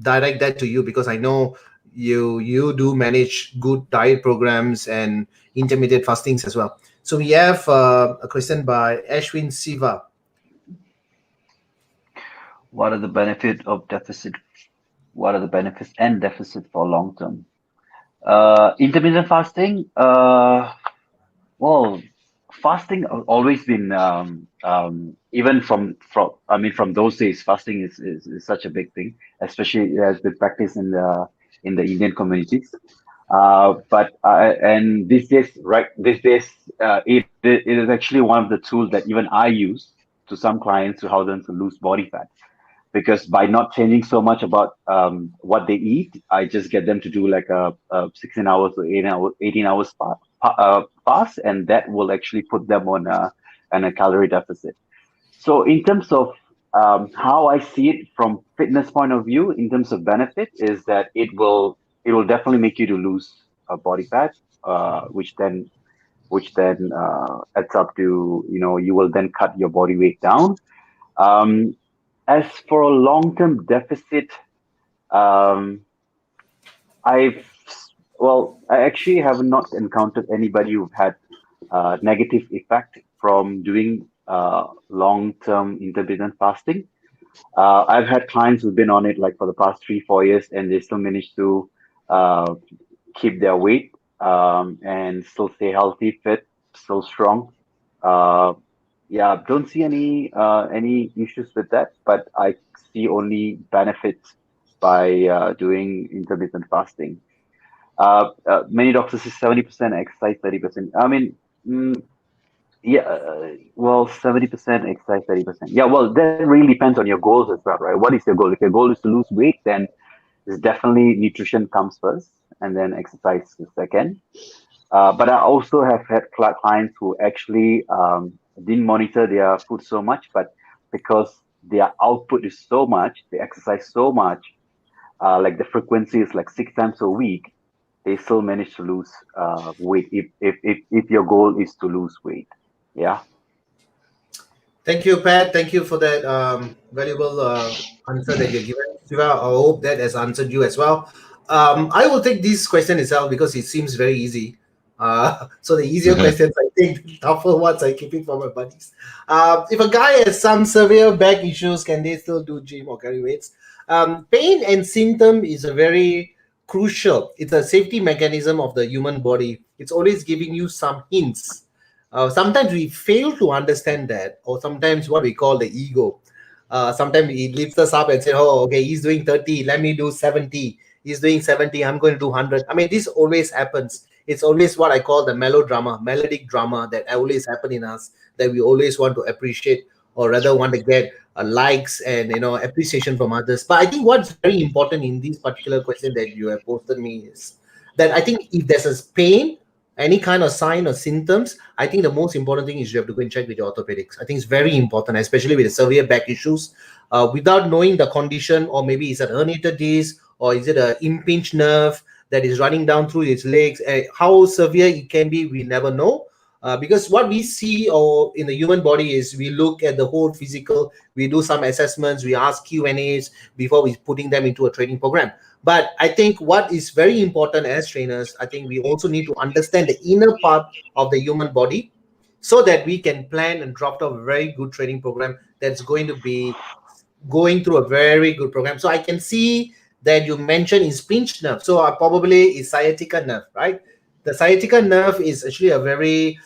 direct that to you, because I know you do manage good diet programs and intermittent fastings as well. So we have a question by Ashwin Siva. What are the benefit of deficit? What are the benefits and deficit for long term? Intermittent fasting. Well, fasting has always been even from those days, fasting is such a big thing, especially it has been practiced in the Indian communities. And these days, it is actually one of the tools that even I use to some clients to help them to lose body fat, because by not changing so much about what they eat, I just get them to do like a 16 hours or 18 hours fast, and that will actually put them on a calorie deficit. So in terms of how I see it from fitness point of view, in terms of benefit, is that it will definitely make you to lose body fat, which then adds up to, you will then cut your body weight down. Um, as for a long-term deficit, um, I've I actually have not encountered anybody who've had negative effect from doing long-term intermittent fasting. I've had clients who've been on it like for the past 3, 4 years, and they still manage to uh, keep their weight and still stay healthy, fit, still strong. Uh, yeah, don't see any issues with that, but I see only benefits by doing intermittent fasting. Many doctors say 70% exercise, 30%. I mean, yeah, 70% exercise, 30%. Yeah, well, that really depends on your goals as well, right? What is your goal? If your goal is to lose weight, then it's definitely nutrition comes first, and then exercise is second. But I also have had clients who actually didn't monitor their food so much, but because their output is so much, they exercise so much, like the frequency is like 6 times a week, they still manage to lose weight if your goal is to lose weight. Yeah. Thank you, Pat. Thank you for that valuable answer that you've given. Shiva, I hope that has answered you as well. I will take this question itself because it seems very easy. So the easier questions, I think, the tougher ones I'm keeping for my buddies. If a guy has some severe back issues, can they still do gym or carry weights? Pain and symptom is a very crucial. It's a safety mechanism of the human body. It's always giving you some hints. Sometimes we fail to understand that, or sometimes what we call the ego. Sometimes it lifts us up and say, "Oh, okay, he's doing 30, let me do 70. He's doing 70, I'm going to do 100." I mean, this always happens. It's always what I call the melodrama, melodic drama that always happen in us, that we always want to appreciate, or rather want to get likes and appreciation from others. But I think what's very important in this particular question that you have posted me is that I think if there's a pain, any kind of sign or symptoms, I think the most important thing is you have to go and check with your orthopedics. I think it's very important, especially with the severe back issues. Without knowing the condition, or maybe it's an herniated disc, or is it an impinged nerve that is running down through its legs? How severe it can be, we never know. Because what we see or in the human body is we look at the whole physical, we do some assessments, we ask Q&As before we putting them into a training program. But I think what is very important as trainers, I think we also need to understand the inner part of the human body so that we can plan and draft a very good training program that's going to be going through a very good program. So I can see that you mentioned is pinched nerve. So probably is sciatica nerve, right? The sciatica nerve is actually a very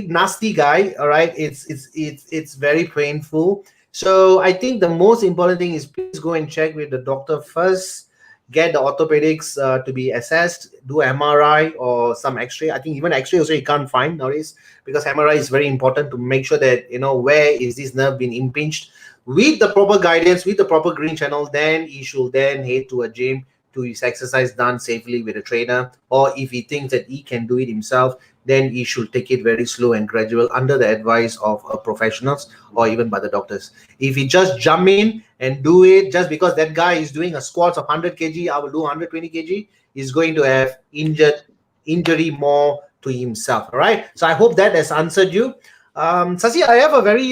nasty guy. All right, it's very painful. So I think the most important thing is please go and check with the doctor first. Get the orthopedics to be assessed. Do MRI or some X-ray. I think even X-ray also you can't find nowadays, because MRI is very important to make sure that where is this nerve being impinged. With the proper guidance, with the proper green channel, then he should then head to a gym to his exercise done safely with a trainer. Or if he thinks that he can do it himself, then he should take it very slow and gradual under the advice of professionals or even by the doctors. If he just jump in and do it just because that guy is doing a squats of 100 kg, I will do 120 kg, he's going to have injury more to himself. All right. So I hope that has answered you. Sasi, I have a very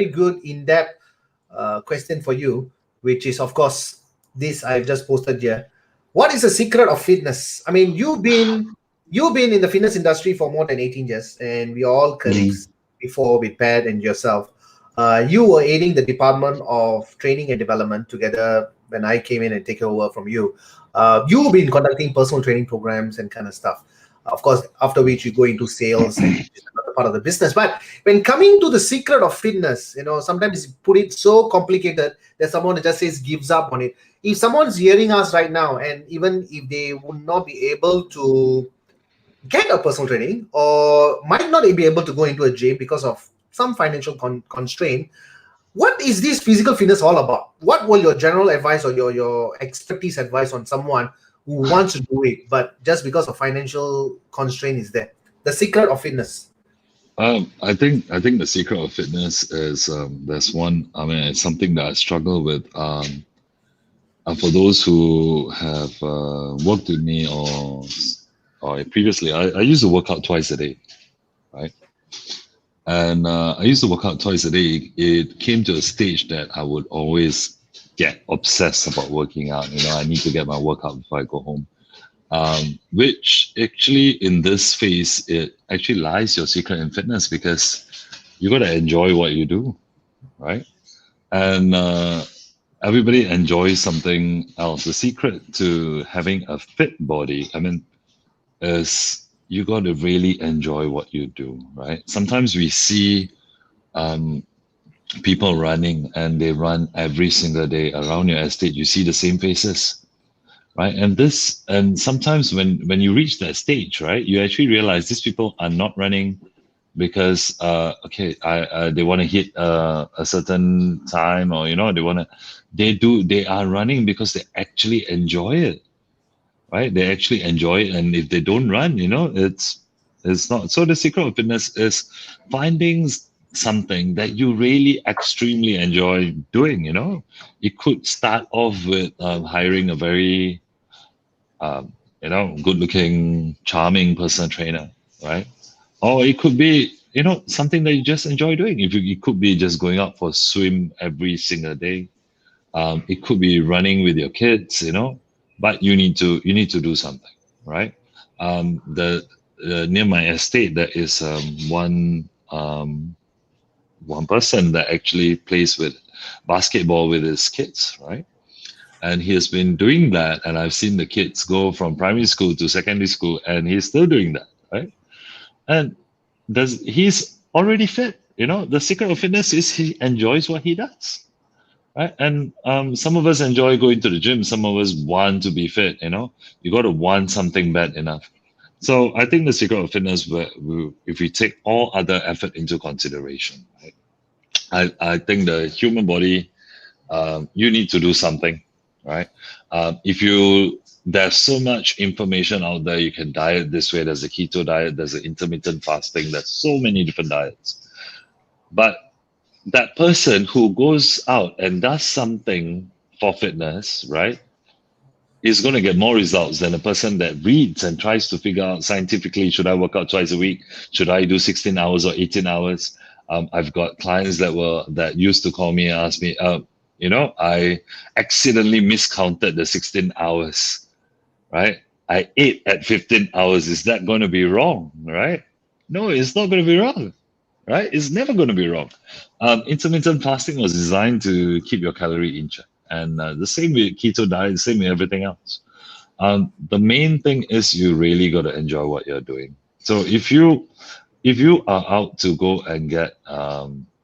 good in-depth question for you, which is, of course, this I've just posted here. What is the secret of fitness? I mean, you've been in the fitness industry for more than 18 years, and we are all colleagues. before with Pat and yourself. You were aiding the Department of Training and Development together when I came in and take over from you. You've been conducting personal training programs and kind of stuff. Of course, after which you go into sales and which is another part of the business. But when coming to the secret of fitness, sometimes you put it so complicated that someone just says gives up on it. If someone's hearing us right now, and even if they would not be able to get a personal training or might not be able to go into a gym because of some financial constraint, what is this physical fitness all about? What will your general advice or your expertise advice on someone who wants to do it, but just because of financial constraint is there? The secret of fitness. I think the secret of fitness is there's one. I mean, it's something that I struggle with. For those who have worked with me or previously, I used to work out twice a day, right? And I used to work out twice a day. It came to a stage that I would always get obsessed about working out. I need to get my workout before I go home. Which actually in this phase, it actually lies your secret in fitness, because you got to enjoy what you do, right? And everybody enjoys something else. The secret to having a fit body, is you got to really enjoy what you do, right? Sometimes we see people running, and they run every single day around your estate. You see the same faces, right? And sometimes when you reach that stage, right, you actually realize these people are not running because they want to hit a certain time, or they are running because they actually enjoy it, right? They actually enjoy it, and if they don't run, it's not. So the secret of fitness is finding something that you really extremely enjoy doing. It could start off with hiring a very good-looking, charming personal trainer, right? Or it could be something that you just enjoy doing. It could be just going out for a swim every single day. It could be running with your kids, but you need to do something, right? Near my estate, there is one person that actually plays with basketball with his kids, right? And he has been doing that, and I've seen the kids go from primary school to secondary school, and he's still doing that, right? And he's already fit. The secret of fitness is he enjoys what he does, right? And some of us enjoy going to the gym. Some of us want to be fit. You got to want something bad enough. So I think the secret of fitness, if we take all other effort into consideration, right? I think the human body, you need to do something, right? There's so much information out there. You can diet this way. There's a keto diet. There's an intermittent fasting. There's so many different diets. But that person who goes out and does something for fitness, right, is going to get more results than a person that reads and tries to figure out scientifically, should I work out twice a week? Should I do 16 hours or 18 hours? I've got clients that used to call me and ask me, I accidentally miscounted the 16 hours, right? I ate at 15 hours. Is that going to be wrong, right? No, it's not going to be wrong, right? It's never going to be wrong. Intermittent fasting was designed to keep your calorie in check. And the same with keto diet, the same with everything else. The main thing is you really got to enjoy what you're doing. So if you are out to go and get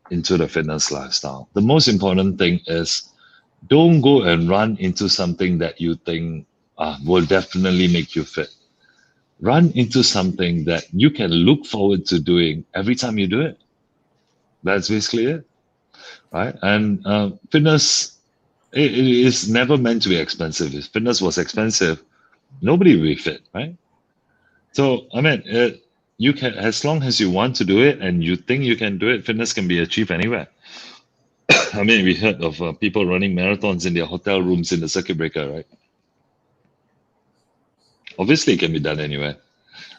into the fitness lifestyle, the most important thing is don't go and run into something that you think will definitely make you fit. Run into something that you can look forward to doing every time you do it. That's basically it, right? And fitness, it is never meant to be expensive. If fitness was expensive, nobody would be fit, right? So, you can, as long as you want to do it and you think you can do it, fitness can be achieved anywhere. We heard of people running marathons in their hotel rooms in the circuit breaker, right? Obviously, it can be done anywhere.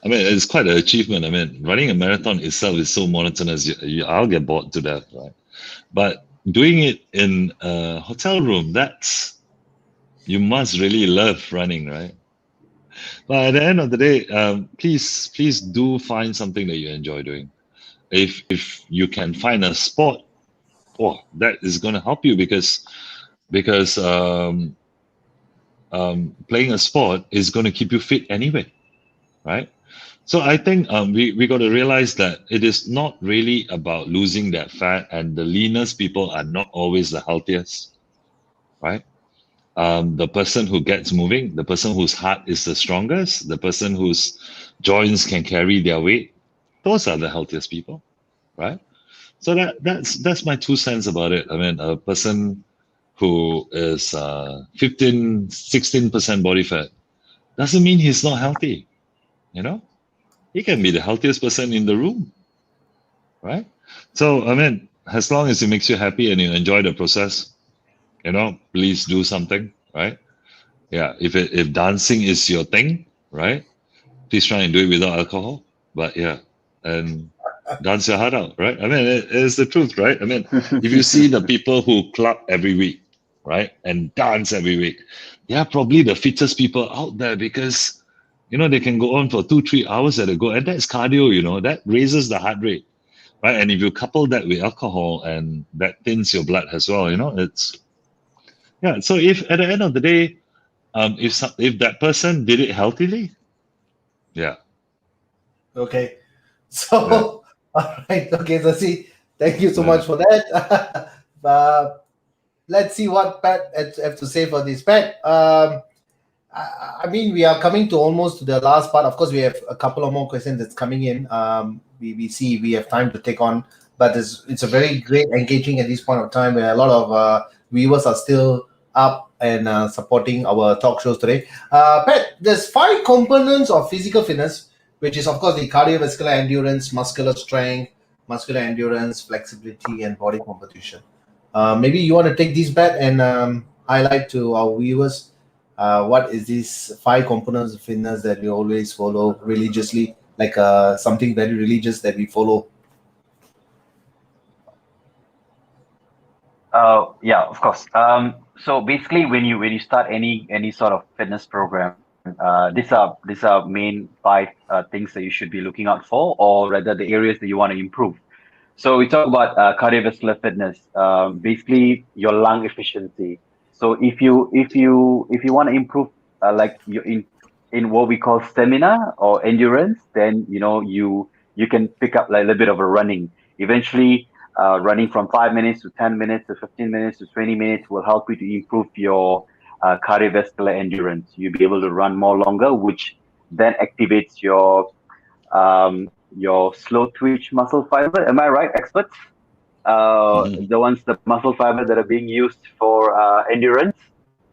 It's quite an achievement. Running a marathon itself is so monotonous. I'll get bored to death, right? But doing it in a hotel room, you must really love running, right? But at the end of the day, please do find something that you enjoy doing. if you can find a sport, oh, that is going to help you because playing a sport is going to keep you fit anyway, right? So I think we got to realize that it is not really about losing that fat, and the leanest people are not always the healthiest, right? The person who gets moving, the person whose heart is the strongest, the person whose joints can carry their weight, those are the healthiest people, right? So that's my 2 cents about it. I mean, a person who is 15, 16% body fat doesn't mean he's not healthy, you know? He can be the healthiest person in the room, right? So, I mean, as long as it makes you happy and you enjoy the process, please do something, right? Yeah, if dancing is your thing, right? Please try and do it without alcohol. But yeah, and dance your heart out, right? I mean, it's the truth, right? I mean, if you see the people who club every week, right, and dance every week, they are probably the fittest people out there because they can go on for 2-3 hours at a go, and that's cardio. That raises the heart rate, right? And if you couple that with alcohol, and that thins your blood as well, it's yeah. So if at the end of the day, if that person did it healthily, yeah, Okay. yeah. So, all right. Okay, Sasi, thank you so Yeah. much for that. Let's see what Pat have to say for this. Pat, I mean, we are coming to almost to the last part. Of course, we have a couple of more questions that's coming in. We see we have time to take on, but it's a very great engaging at this point of time where a lot of viewers are still up and supporting our talk shows today. Pat, there's 5 components of physical fitness, which is of course the cardiovascular endurance, muscular endurance, flexibility, and body composition. Maybe you want to take this back and highlight to our viewers what is these 5 components of fitness that we always follow religiously, like something very religious that we follow. Yeah, of course. So basically, when you start any sort of fitness program, these are main 5 things that you should be looking out for, or rather the areas that you want to improve. So we talk about cardiovascular fitness, basically your lung efficiency. So if you want to improve like you in what we call stamina or endurance, then you can pick up like a little bit of a running. Eventually, running from 5 minutes to 10 minutes to 15 minutes to 20 minutes will help you to improve your cardiovascular endurance. You'll be able to run more longer, which then activates your slow twitch muscle fiber. Am I right, experts? Mhm. The muscle fiber that are being used for endurance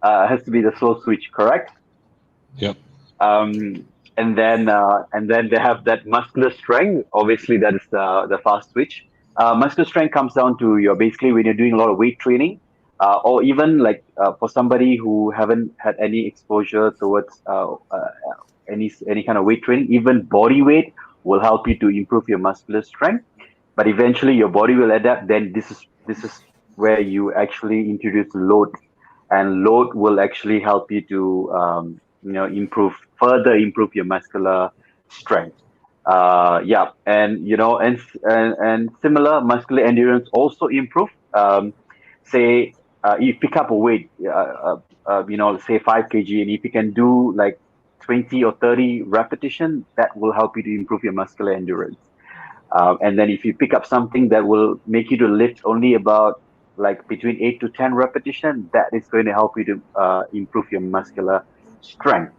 has to be the slow twitch, correct? Yep. And then they have that muscular strength. Obviously, that is the fast twitch. Muscular strength comes down to your basically when you're doing a lot of weight training, or even like for somebody who haven't had any exposure towards any kind of weight training, even body weight will help you to improve your muscular strength. But eventually, your body will adapt. Then this is where you actually introduce load, and load will actually help you to further improve your muscular strength. Yeah, and and similar muscular endurance also improve. Say you pick up a weight, say 5 kg, and if you can do like 20 or 30 repetition, that will help you to improve your muscular endurance. And then if you pick up something that will make you to lift only about like between 8 to 10 repetition, that is going to help you to improve your muscular strength.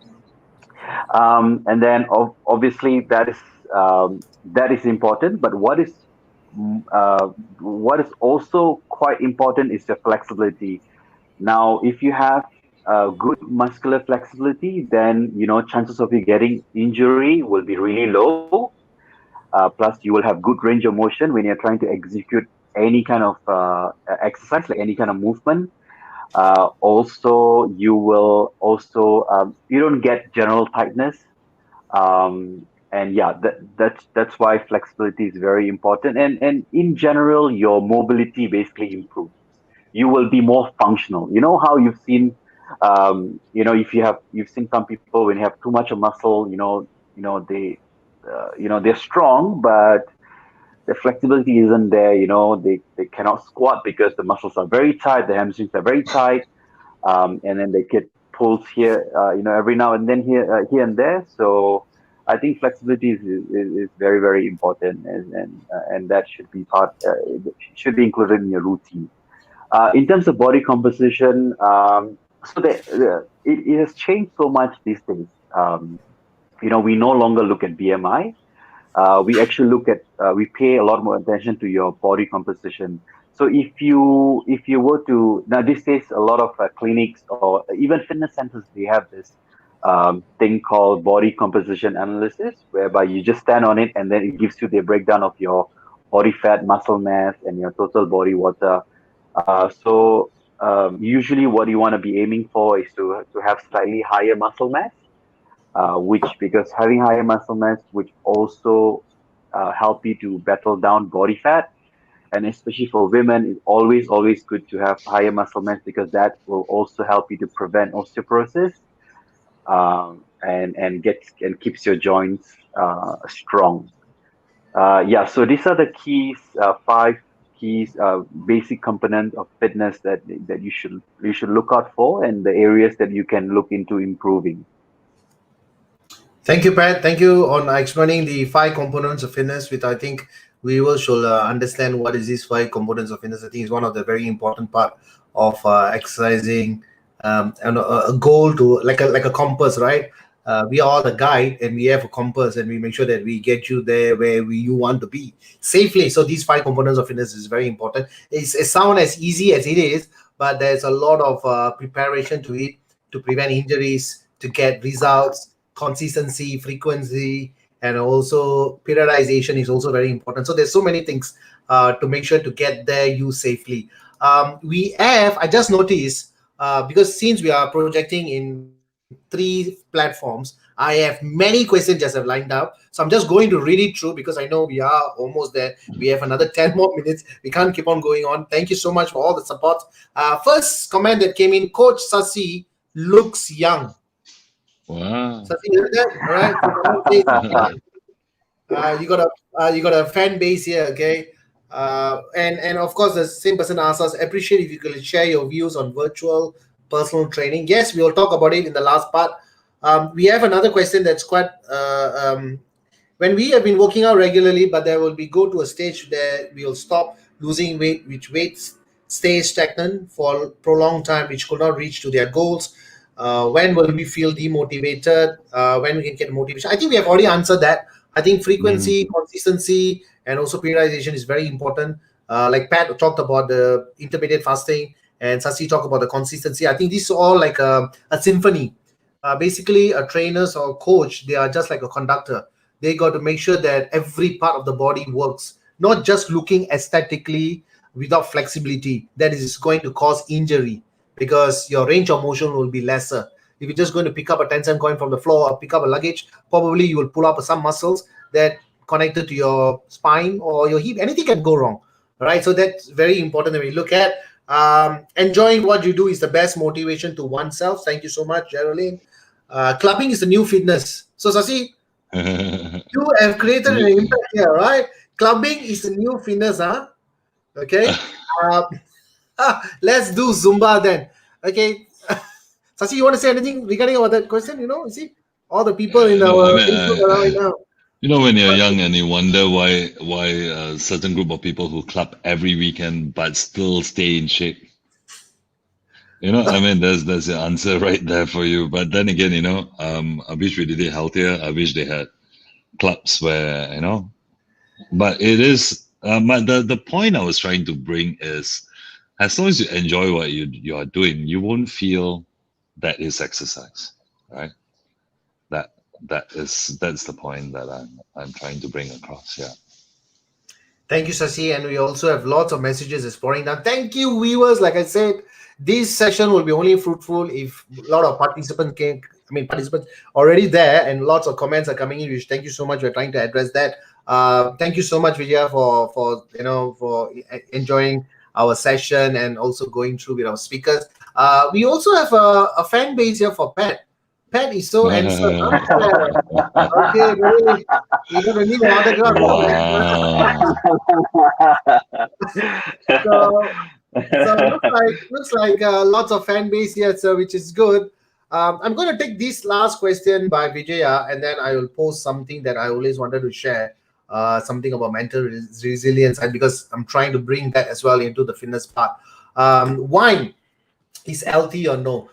And then obviously that is important. But mm, uh, what is also quite important is the flexibility. Now, if you have good muscular flexibility, then chances of you getting injury will be really low. Plus, you will have good range of motion when you're trying to execute any kind of exercise, like any kind of movement. Also, you will also you don't get general tightness, and yeah, that's why flexibility is very important. And in general, your mobility basically improves. You will be more functional. You know how you've seen, if you've seen some people when you have too much of muscle, they're strong, but the flexibility isn't there. They cannot squat because the muscles are very tight, the hamstrings are very tight, and then they get pulls here, every now and then here and there. So I think flexibility is very, very important, and that should be it should be included in your routine. In terms of body composition, it has changed so much these days. We no longer look at BMI. We actually we pay a lot more attention to your body composition. So if you were to, now these days, a lot of clinics or even fitness centers, they have this thing called body composition analysis, whereby you just stand on it and then it gives you the breakdown of your body fat, muscle mass, and your total body water. Usually what you want to be aiming for is to have slightly higher muscle mass, because having higher muscle mass which also help you to battle down body fat, and especially for women, it's always good to have higher muscle mass because that will also help you to prevent osteoporosis, and keeps your joints strong. So these are the keys, five keys, basic components of fitness that you should look out for, and the areas that you can look into improving. Thank you, Pat. Thank you on explaining the 5 components of fitness, which I think we will should understand what is these 5 components of fitness. I think is one of the very important part of exercising, and a goal to like a compass, right? We are the guide, and we have a compass, and we make sure that we get you there where you want to be safely. So these 5 components of fitness is very important. It sounds as easy as it is, but there's a lot of preparation to it to prevent injuries, to get results. Consistency, frequency, and also periodization is also very important. So there's so many things to make sure to get there you safely. I just noticed, because since we are projecting in 3 platforms, I have many questions just have lined up. So I'm just going to read it through because I know we are almost there. We have another 10 more minutes. We can't keep on going on. Thank you so much for all the support. First comment that came in: Coach Sasi looks young. Wow. Sasi, you heard that? All right. You got a fan base here, okay? And of course, the same person asked us, appreciate if you could share your views on virtual personal training. Yes, we will talk about it in the last part. We have another question that's quite when we have been working out regularly, but there will be go to a stage that we will stop losing weight, which weights stay stagnant for prolonged time, which could not reach to their goals. When will we feel demotivated? When we can get motivation? I think we have already answered that. I think frequency, consistency, and also periodization is very important. Like Pat talked about the intermittent fasting, and Sasi talked about the consistency. I think this is all like a symphony. Basically, a trainers or coach, they are just like a conductor. They got to make sure that every part of the body works, not just looking aesthetically without flexibility. That is going to cause injury because your range of motion will be lesser. If you're just going to pick up a 10-cent coin from the floor or pick up a luggage, probably you will pull up some muscles that connected to your spine or your hip. Anything can go wrong, right? So that's very important that we look at. Enjoying what you do is the best motivation to oneself. Thank you so much, Geraldine. Clubbing is the new fitness. So Sasi, you have created an impact here, right? Clubbing is the new fitness, huh? Okay. Let's do Zumba then. Okay. Sasi, you want to say anything regarding about that question? You see, all the people in our Facebook around right now. When you're young and you wonder why a certain group of people who club every weekend but still stay in shape. There's the answer right there for you. But then again, I wish we did it healthier. I wish they had clubs where, but it is, the point I was trying to bring is, as long as you enjoy what you are doing, you won't feel that is exercise, right? That's the point that I'm trying to bring across. Yeah. Thank you, Sasi, and we also have lots of messages exploring that. Thank you, viewers. Like I said, this session will be only fruitful if a lot of participants participants already there, and lots of comments are coming in. Which thank you so much. We're trying to address that. Thank you so much, Vijaya, for enjoying our session and also going through with our speakers. We also have a fan base here for Pat. Pat is so handsome. Huh? Okay, really. You're gonna need an autograph. Wow. So, so looks like lots of fan base here, so which is good. I'm going to take this last question by Vijaya, and then I will post something that I always wanted to share, something about mental resilience, and because I'm trying to bring that as well into the fitness part. Wine is healthy or no?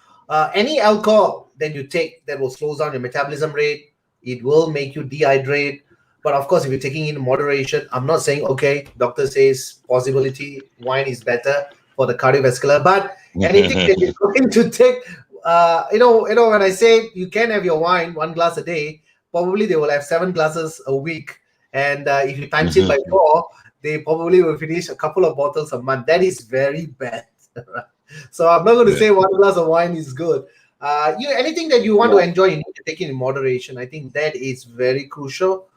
Any alcohol that you take that will slow down your metabolism rate, it will make you dehydrate. But of course, if you're taking in moderation, I'm not saying okay. Doctor says possibility wine is better for the cardiovascular, but anything that you're going to take, when I say you can have your wine 1 glass a day, probably they will have 7 glasses a week, and if you times it by 4, they probably will finish a couple of bottles a month. That is very bad. So I'm not going to Yeah. say 1 glass of wine is good. Anything that you want to Yeah. enjoy, you need to take it in moderation. I think that is very crucial.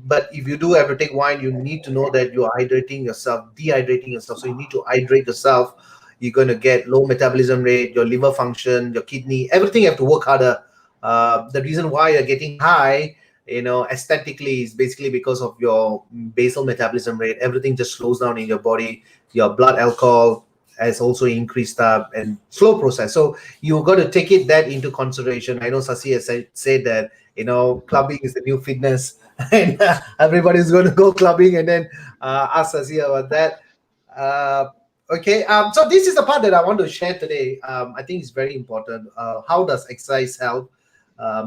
But if you do have to take wine, you need to know that you are hydrating yourself, dehydrating yourself. So you need to hydrate yourself. You're going to get low metabolism rate, your liver function, your kidney, everything have to work harder. The reason why you're getting high, aesthetically, is basically because of your basal metabolism rate. Everything just slows down in your body. Your blood alcohol has also increased up and slow process. So you got to take it that into consideration. I know Sasi has said that clubbing is the new fitness, and everybody's going to go clubbing, and then ask Sasi about that. Uh, okay, so this is the part that I want to share today. I think it's very important. How does exercise help?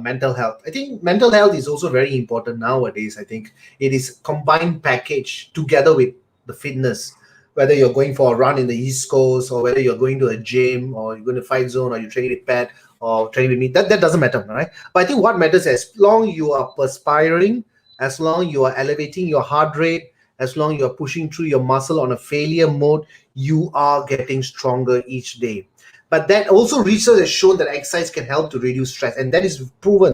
Mental health. I think mental health is also very important nowadays. I think it is combined package together with the fitness, whether you're going for a run in the East Coast, or whether you're going to a gym, or you're going to fight zone, or you're training with Pat, or training with me. That doesn't matter, right? But I think what matters is, as long you are perspiring, as long you are elevating your heart rate, as long you are pushing through your muscle on a failure mode, you are getting stronger each day. But that also research has shown that exercise can help to reduce stress, and that is proven,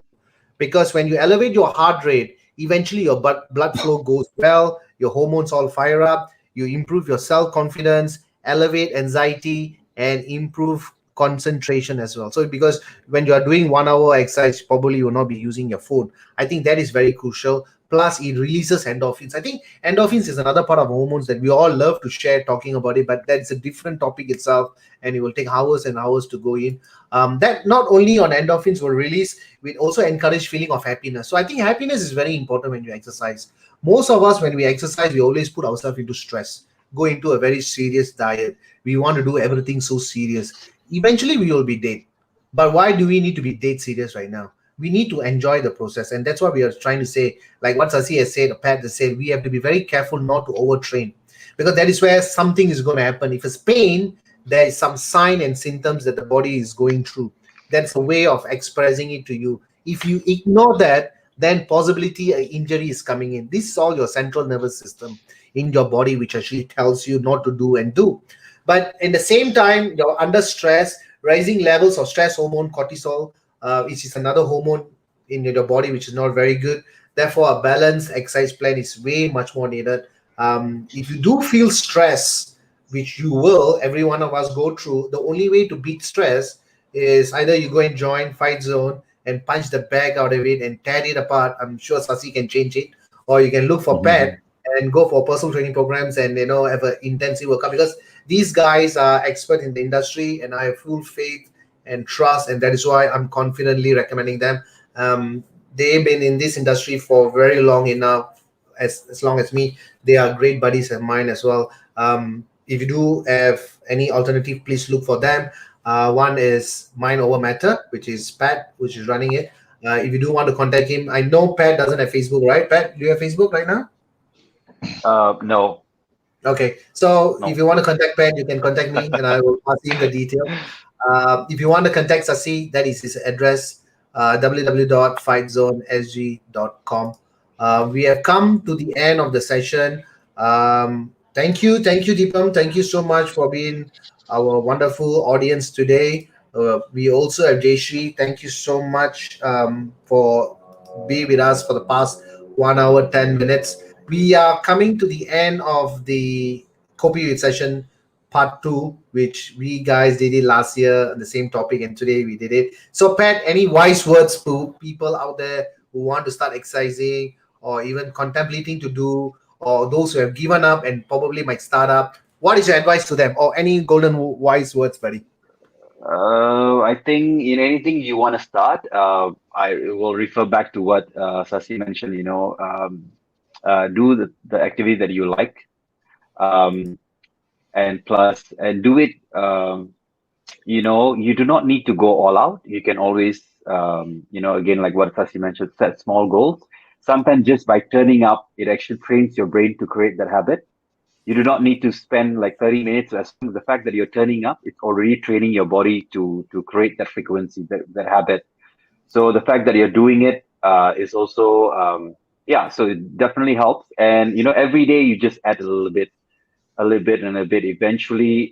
because when you elevate your heart rate, eventually your blood flow goes well, your hormones all fire up, you improve your self confidence, elevate anxiety, and improve concentration as well. So because when you are doing 1 hour exercise, probably you will not be using your phone. I think that is very crucial. Plus it releases endorphins. I think endorphins is another part of hormones that we all love to share talking about it, but that's a different topic itself, and it will take hours and hours to go in. That not only on endorphins will release, we also encourage feeling of happiness. So I think happiness is very important when you exercise. Most of us, when we exercise, we always put ourselves into stress, go into a very serious diet. We want to do everything so serious. Eventually we will be dead. But why do we need to be dead serious right now? We need to enjoy the process, and that's what we are trying to say. Like what Sasi has said, Pat has said, we have to be very careful not to overtrain, because that is where something is going to happen. If it's pain, there is some sign and symptoms that the body is going through. That's a way of expressing it to you. If you ignore that, then possibility injury is coming in. This is all your central nervous system in your body, which actually tells you not to do and do. But in the same time, you're under stress, rising levels of stress hormone cortisol, which is another hormone in your body, which is not very good. Therefore, a balanced exercise plan is way much more needed. If you do feel stress, which you will, every one of us go through, the only way to beat stress is either you go and join Fight Zone and punch the bag out of it and tear it apart. I'm sure Sasi can change it, or you can look for Pat and go for personal training programs and have an intensive workout, because these guys are expert in the industry, and I have full faith and trust, and that is why I'm confidently recommending them. They've been in this industry for very long enough, as long as me. They are great buddies of mine as well. If you do have any alternative, please look for them. One is Mind Over Matter, which is Pat, which is running it. If you do want to contact him, I know Pat doesn't have Facebook, right? Pat, do you have Facebook right now? No, Okay, so if no. you want to contact Pat, you can contact me, and I will pass him the details. If you want to contact Sasi, that is his address, www.fightzone.sg.com. We have come to the end of the session. Thank you, Deepam. Thank you so much for being our wonderful audience today. We also have Jayshree. Thank you so much for being with us for the past 1 hour 10 minutes. We are coming to the end of the Kopi session part 2, which we guys did it last year, the same topic, and today we did it. So, Pat, any wise words to people out there who want to start exercising or even contemplating to do, or those who have given up and probably might start up? What is your advice to them, or any golden wise words, buddy? I think in anything you want to start, I will refer back to what Sasi mentioned. Do the activity that you like, and do it. You do not need to go all out. You can always, again, like what Sasi mentioned, set small goals. Sometimes just by turning up, it actually trains your brain to create that habit. You do not need to spend like 30 minutes. As soon as the fact that you're turning up, it's already training your body to create that frequency, that habit. So the fact that you're doing it is also, so it definitely helps. And, every day you just add a little bit and a bit. Eventually,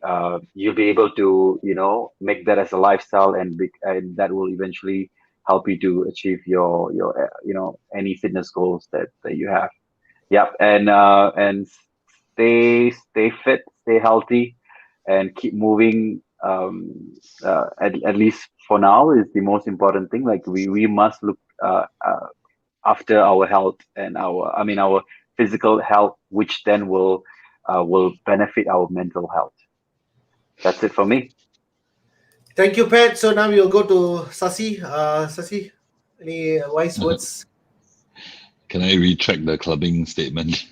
you'll be able to, make that as a lifestyle, and that will eventually help you to achieve your any fitness goals that you have. Yep. And stay fit, stay healthy, and keep moving. At least for now is the most important thing. Like we must look after our health and our physical health, which then will benefit our mental health. That's it for me. Thank you, Pat. So now we'll go to Sasi. Sasi, any wise words? Can I retract the clubbing statement?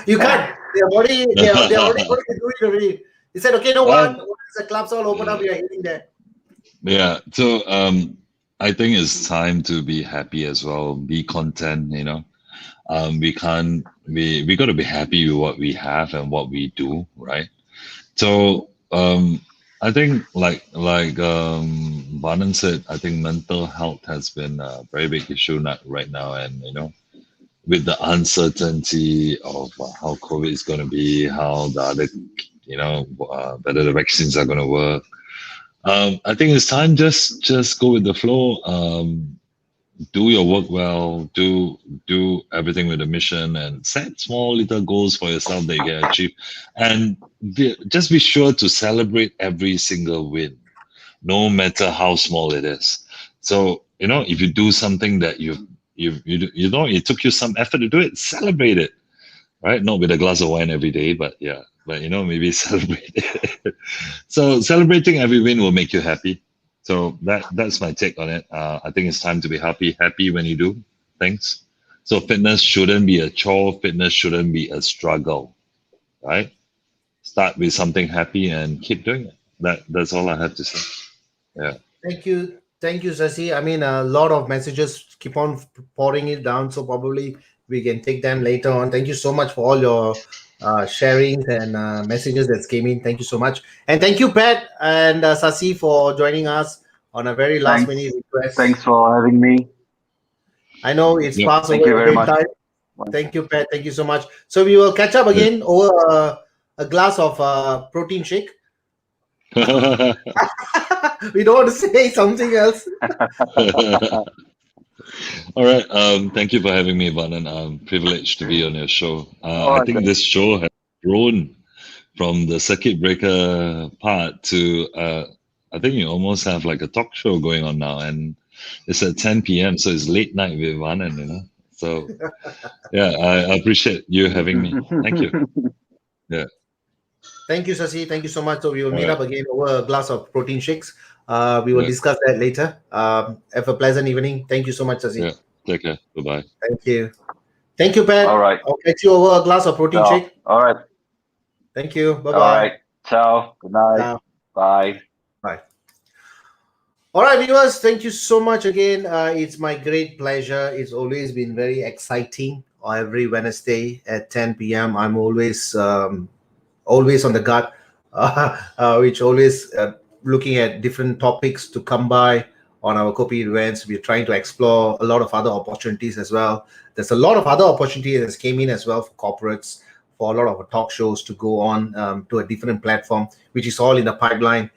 You can't. They're already going to do it already. He said, okay, no one. Once the clubs all open up, we are hitting there. Yeah. So I think it's time to be happy as well. Be content. We got to be happy with what we have and what we do, right? So I think like Banan said, I think mental health has been a very big issue right now, and with the uncertainty of how COVID is going to be, how the other, whether the vaccines are going to work. I think it's time just go with the flow. Do your work well. Do everything with a mission, and set small little goals for yourself that you can achieve. And just be sure to celebrate every single win, no matter how small it is. So if you do something that it took you some effort to do it, celebrate it, right? Not with a glass of wine every day, but maybe celebrate it. So celebrating every win will make you happy. So that's my take on it. I think it's time to be happy when you do things. So fitness shouldn't be a chore. Fitness shouldn't be a struggle, right? Start with something happy and keep doing it. That's all I have to say. Yeah. Thank you, Sasi. I mean, a lot of messages keep on pouring it down, so probably we can take them later on. Thank you so much for all your sharings and messages that came in. Thank you so much. And thank you, Pat and Sasi, for joining us on a very last minute request. Thanks for having me. I know it's past Thank you very much. time. Thank you, Pat. Thank you so much. So we will catch up again over a glass of protein shake. We don't want to say something else. All right. Thank you for having me, Banan. I'm privileged to be on your show. I think this show has grown from the circuit breaker part to I think you almost have like a talk show going on now, and it's at 10 p.m. So it's late night with Banan, So yeah, I appreciate you having me. Thank you. Yeah. Thank you, Sasi. Thank you so much. So we will meet up again over a glass of protein shakes. We will discuss that later. Have a pleasant evening. Thank you so much, Sasi. Yeah. Take care. Bye-bye. Thank you. Thank you, Pat. All right. I'll catch you over a glass of protein shake. All right. Thank you. Bye-bye. All right. Ciao. Good night. Ciao. Bye. Bye. All right, viewers. Thank you so much again. It's my great pleasure. It's always been very exciting. Every Wednesday at 10 p.m. I'm always on the guard, which always looking at different topics to come by on our Kopi events. We're trying to explore a lot of other opportunities as well. There's a lot of other opportunities that came in as well for corporates, for a lot of talk shows to go on to a different platform, which is all in the pipeline.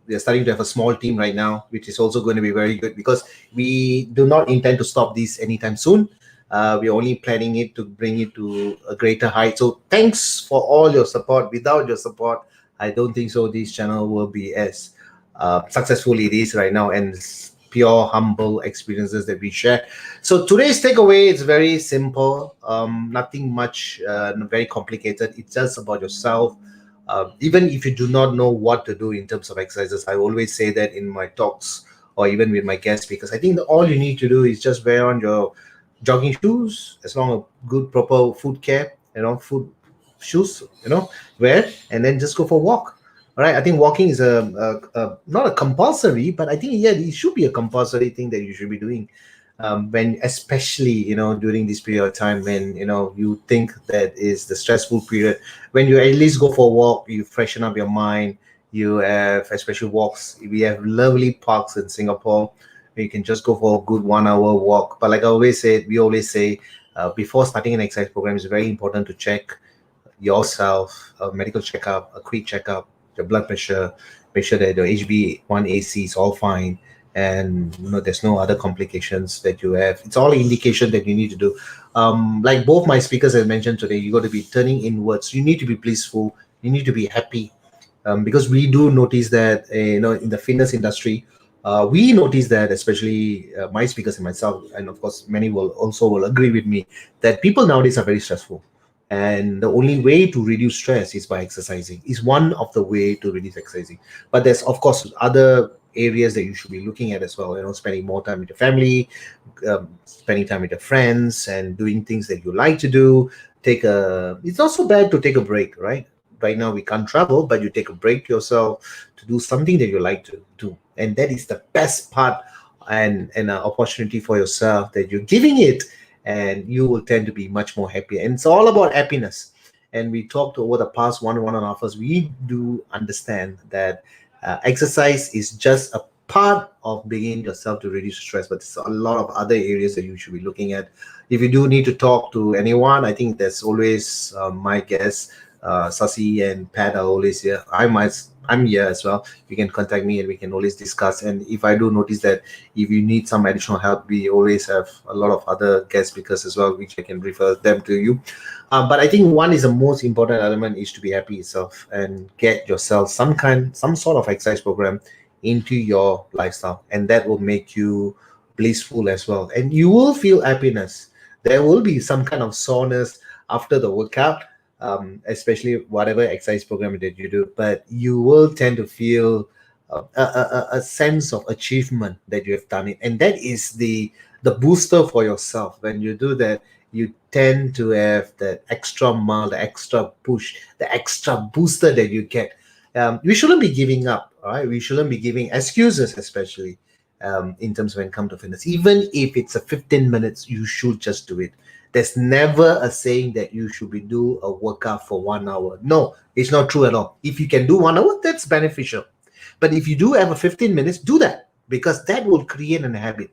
We are starting to have a small team right now, which is also going to be very good because we do not intend to stop this anytime soon. We're only planning it to bring it to a greater height. So thanks for all your support. Without your support, I don't think so. This channel will be as successful it is right now, and it's pure humble experiences that we share. So today's takeaway is very simple. Nothing much, very complicated. It's just about yourself. Even if you do not know what to do in terms of exercises, I always say that in my talks or even with my guests, because I think that all you need to do is just wear on your jogging shoes, as long as good proper foot care, foot shoes, wear, and then just go for a walk. All right, I think walking is a not a compulsory, but I think, yeah, it should be a compulsory thing that you should be doing, when, especially, during this period of time when you think that is the stressful period, when you at least go for a walk, you freshen up your mind. You have, especially walks, we have lovely parks in Singapore where you can just go for a good 1 hour walk. But like we always say, before starting an exercise program, it's very important to check yourself, a medical checkup, a quick checkup, your blood pressure, make sure that your HB1AC is all fine, and there's no other complications that you have. It's all indication that you need to do. Like both my speakers have mentioned today, you got to be turning inwards. You need to be blissful. You need to be happy, because we do notice that in the fitness industry, we notice that, especially my speakers and myself, and of course many will agree with me, that people nowadays are very stressful, and the only way to reduce stress is by exercising. Is one of the way to reduce exercising. But there's of course other areas that you should be looking at as well, spending more time with your family, spending time with your friends, and doing things that you like to do. It's not so bad to take a break, right? Right now we can't travel, but you take a break yourself to do something that you like to do, and that is the best part, and an opportunity for yourself that you're giving it, and you will tend to be much more happier. And it's all about happiness. And we talked over the past one and a half hours. We do understand that exercise is just a part of beginning yourself to reduce stress, but there's a lot of other areas that you should be looking at. If you do need to talk to anyone, I think there's always my guest, Sasi and Pat are always here. I'm here as well. You can contact me and we can always discuss. And if I do notice that if you need some additional help, we always have a lot of other guest speakers as well, which I can refer them to you. But I think one is the most important element is to be happy yourself and get yourself some sort of exercise program into your lifestyle, and that will make you blissful as well. And you will feel happiness. There will be some kind of soreness after the workout, especially whatever exercise program that you do, but you will tend to feel a sense of achievement that you have done it, and that is the booster for yourself. When you do that, you tend to have that extra mile, the extra push, the extra booster that you get. We shouldn't be giving up, all right? We shouldn't be giving excuses, especially in terms of when it comes to fitness. Even if it's a 15 minutes, you should just do it. There's never a saying that you should be do a workout for 1 hour. No, it's not true at all. If you can do 1 hour, that's beneficial. But if you do have a 15 minutes, do that, because that will create an habit,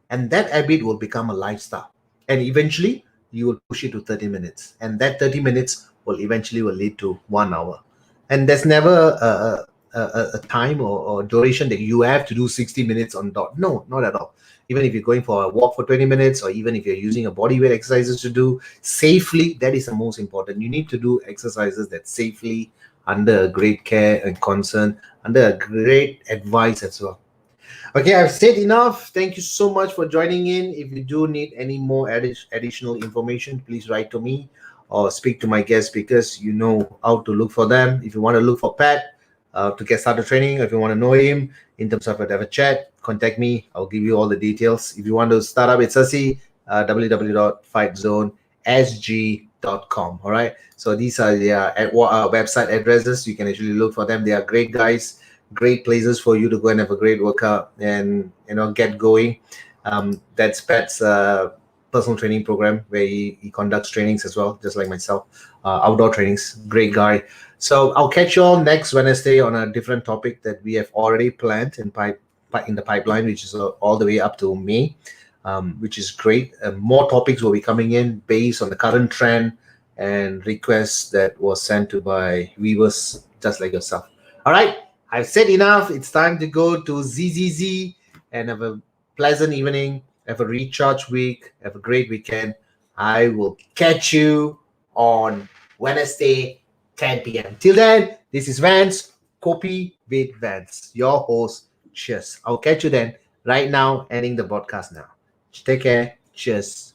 and that habit will become a lifestyle. And eventually you will push it to 30 minutes, and that 30 minutes will lead to 1 hour. And there's never a time or duration that you have to do 60 minutes on dot. No, not at all. Even if you're going for a walk for 20 minutes, or even if you're using a body weight exercises to do safely, that is the most important. You need to do exercises that safely, under great care and concern, under a great advice as well. Okay, I've said enough. Thank you so much for joining in. If you do need any more additional information, please write to me or speak to my guest, because you know how to look for them. If you want to look for Pat to get started training, if you want to know him in terms of have a chat, contact me. I'll give you all the details. If you want to start up with Sasi, www.fightszonesg.com. All right. So these are their website addresses. You can actually look for them. They are great guys, great places for you to go and have a great workout and get going. That's Pat's personal training program, where he conducts trainings as well, just like myself, outdoor trainings. Great guy. So I'll catch you all next Wednesday on a different topic that we have already planned in the pipeline, which is all the way up to May, which is great. More topics will be coming in based on the current trend and requests that was sent to by viewers just like yourself. All right, I've said enough. It's time to go to ZZZ and have a pleasant evening. Have a recharge week. Have a great weekend. I will catch you on Wednesday. 10 p.m. Till then, this is Vance, Kopi with Vance, your host. Cheers. I'll catch you then. Right now, ending the broadcast now. Take care. Cheers.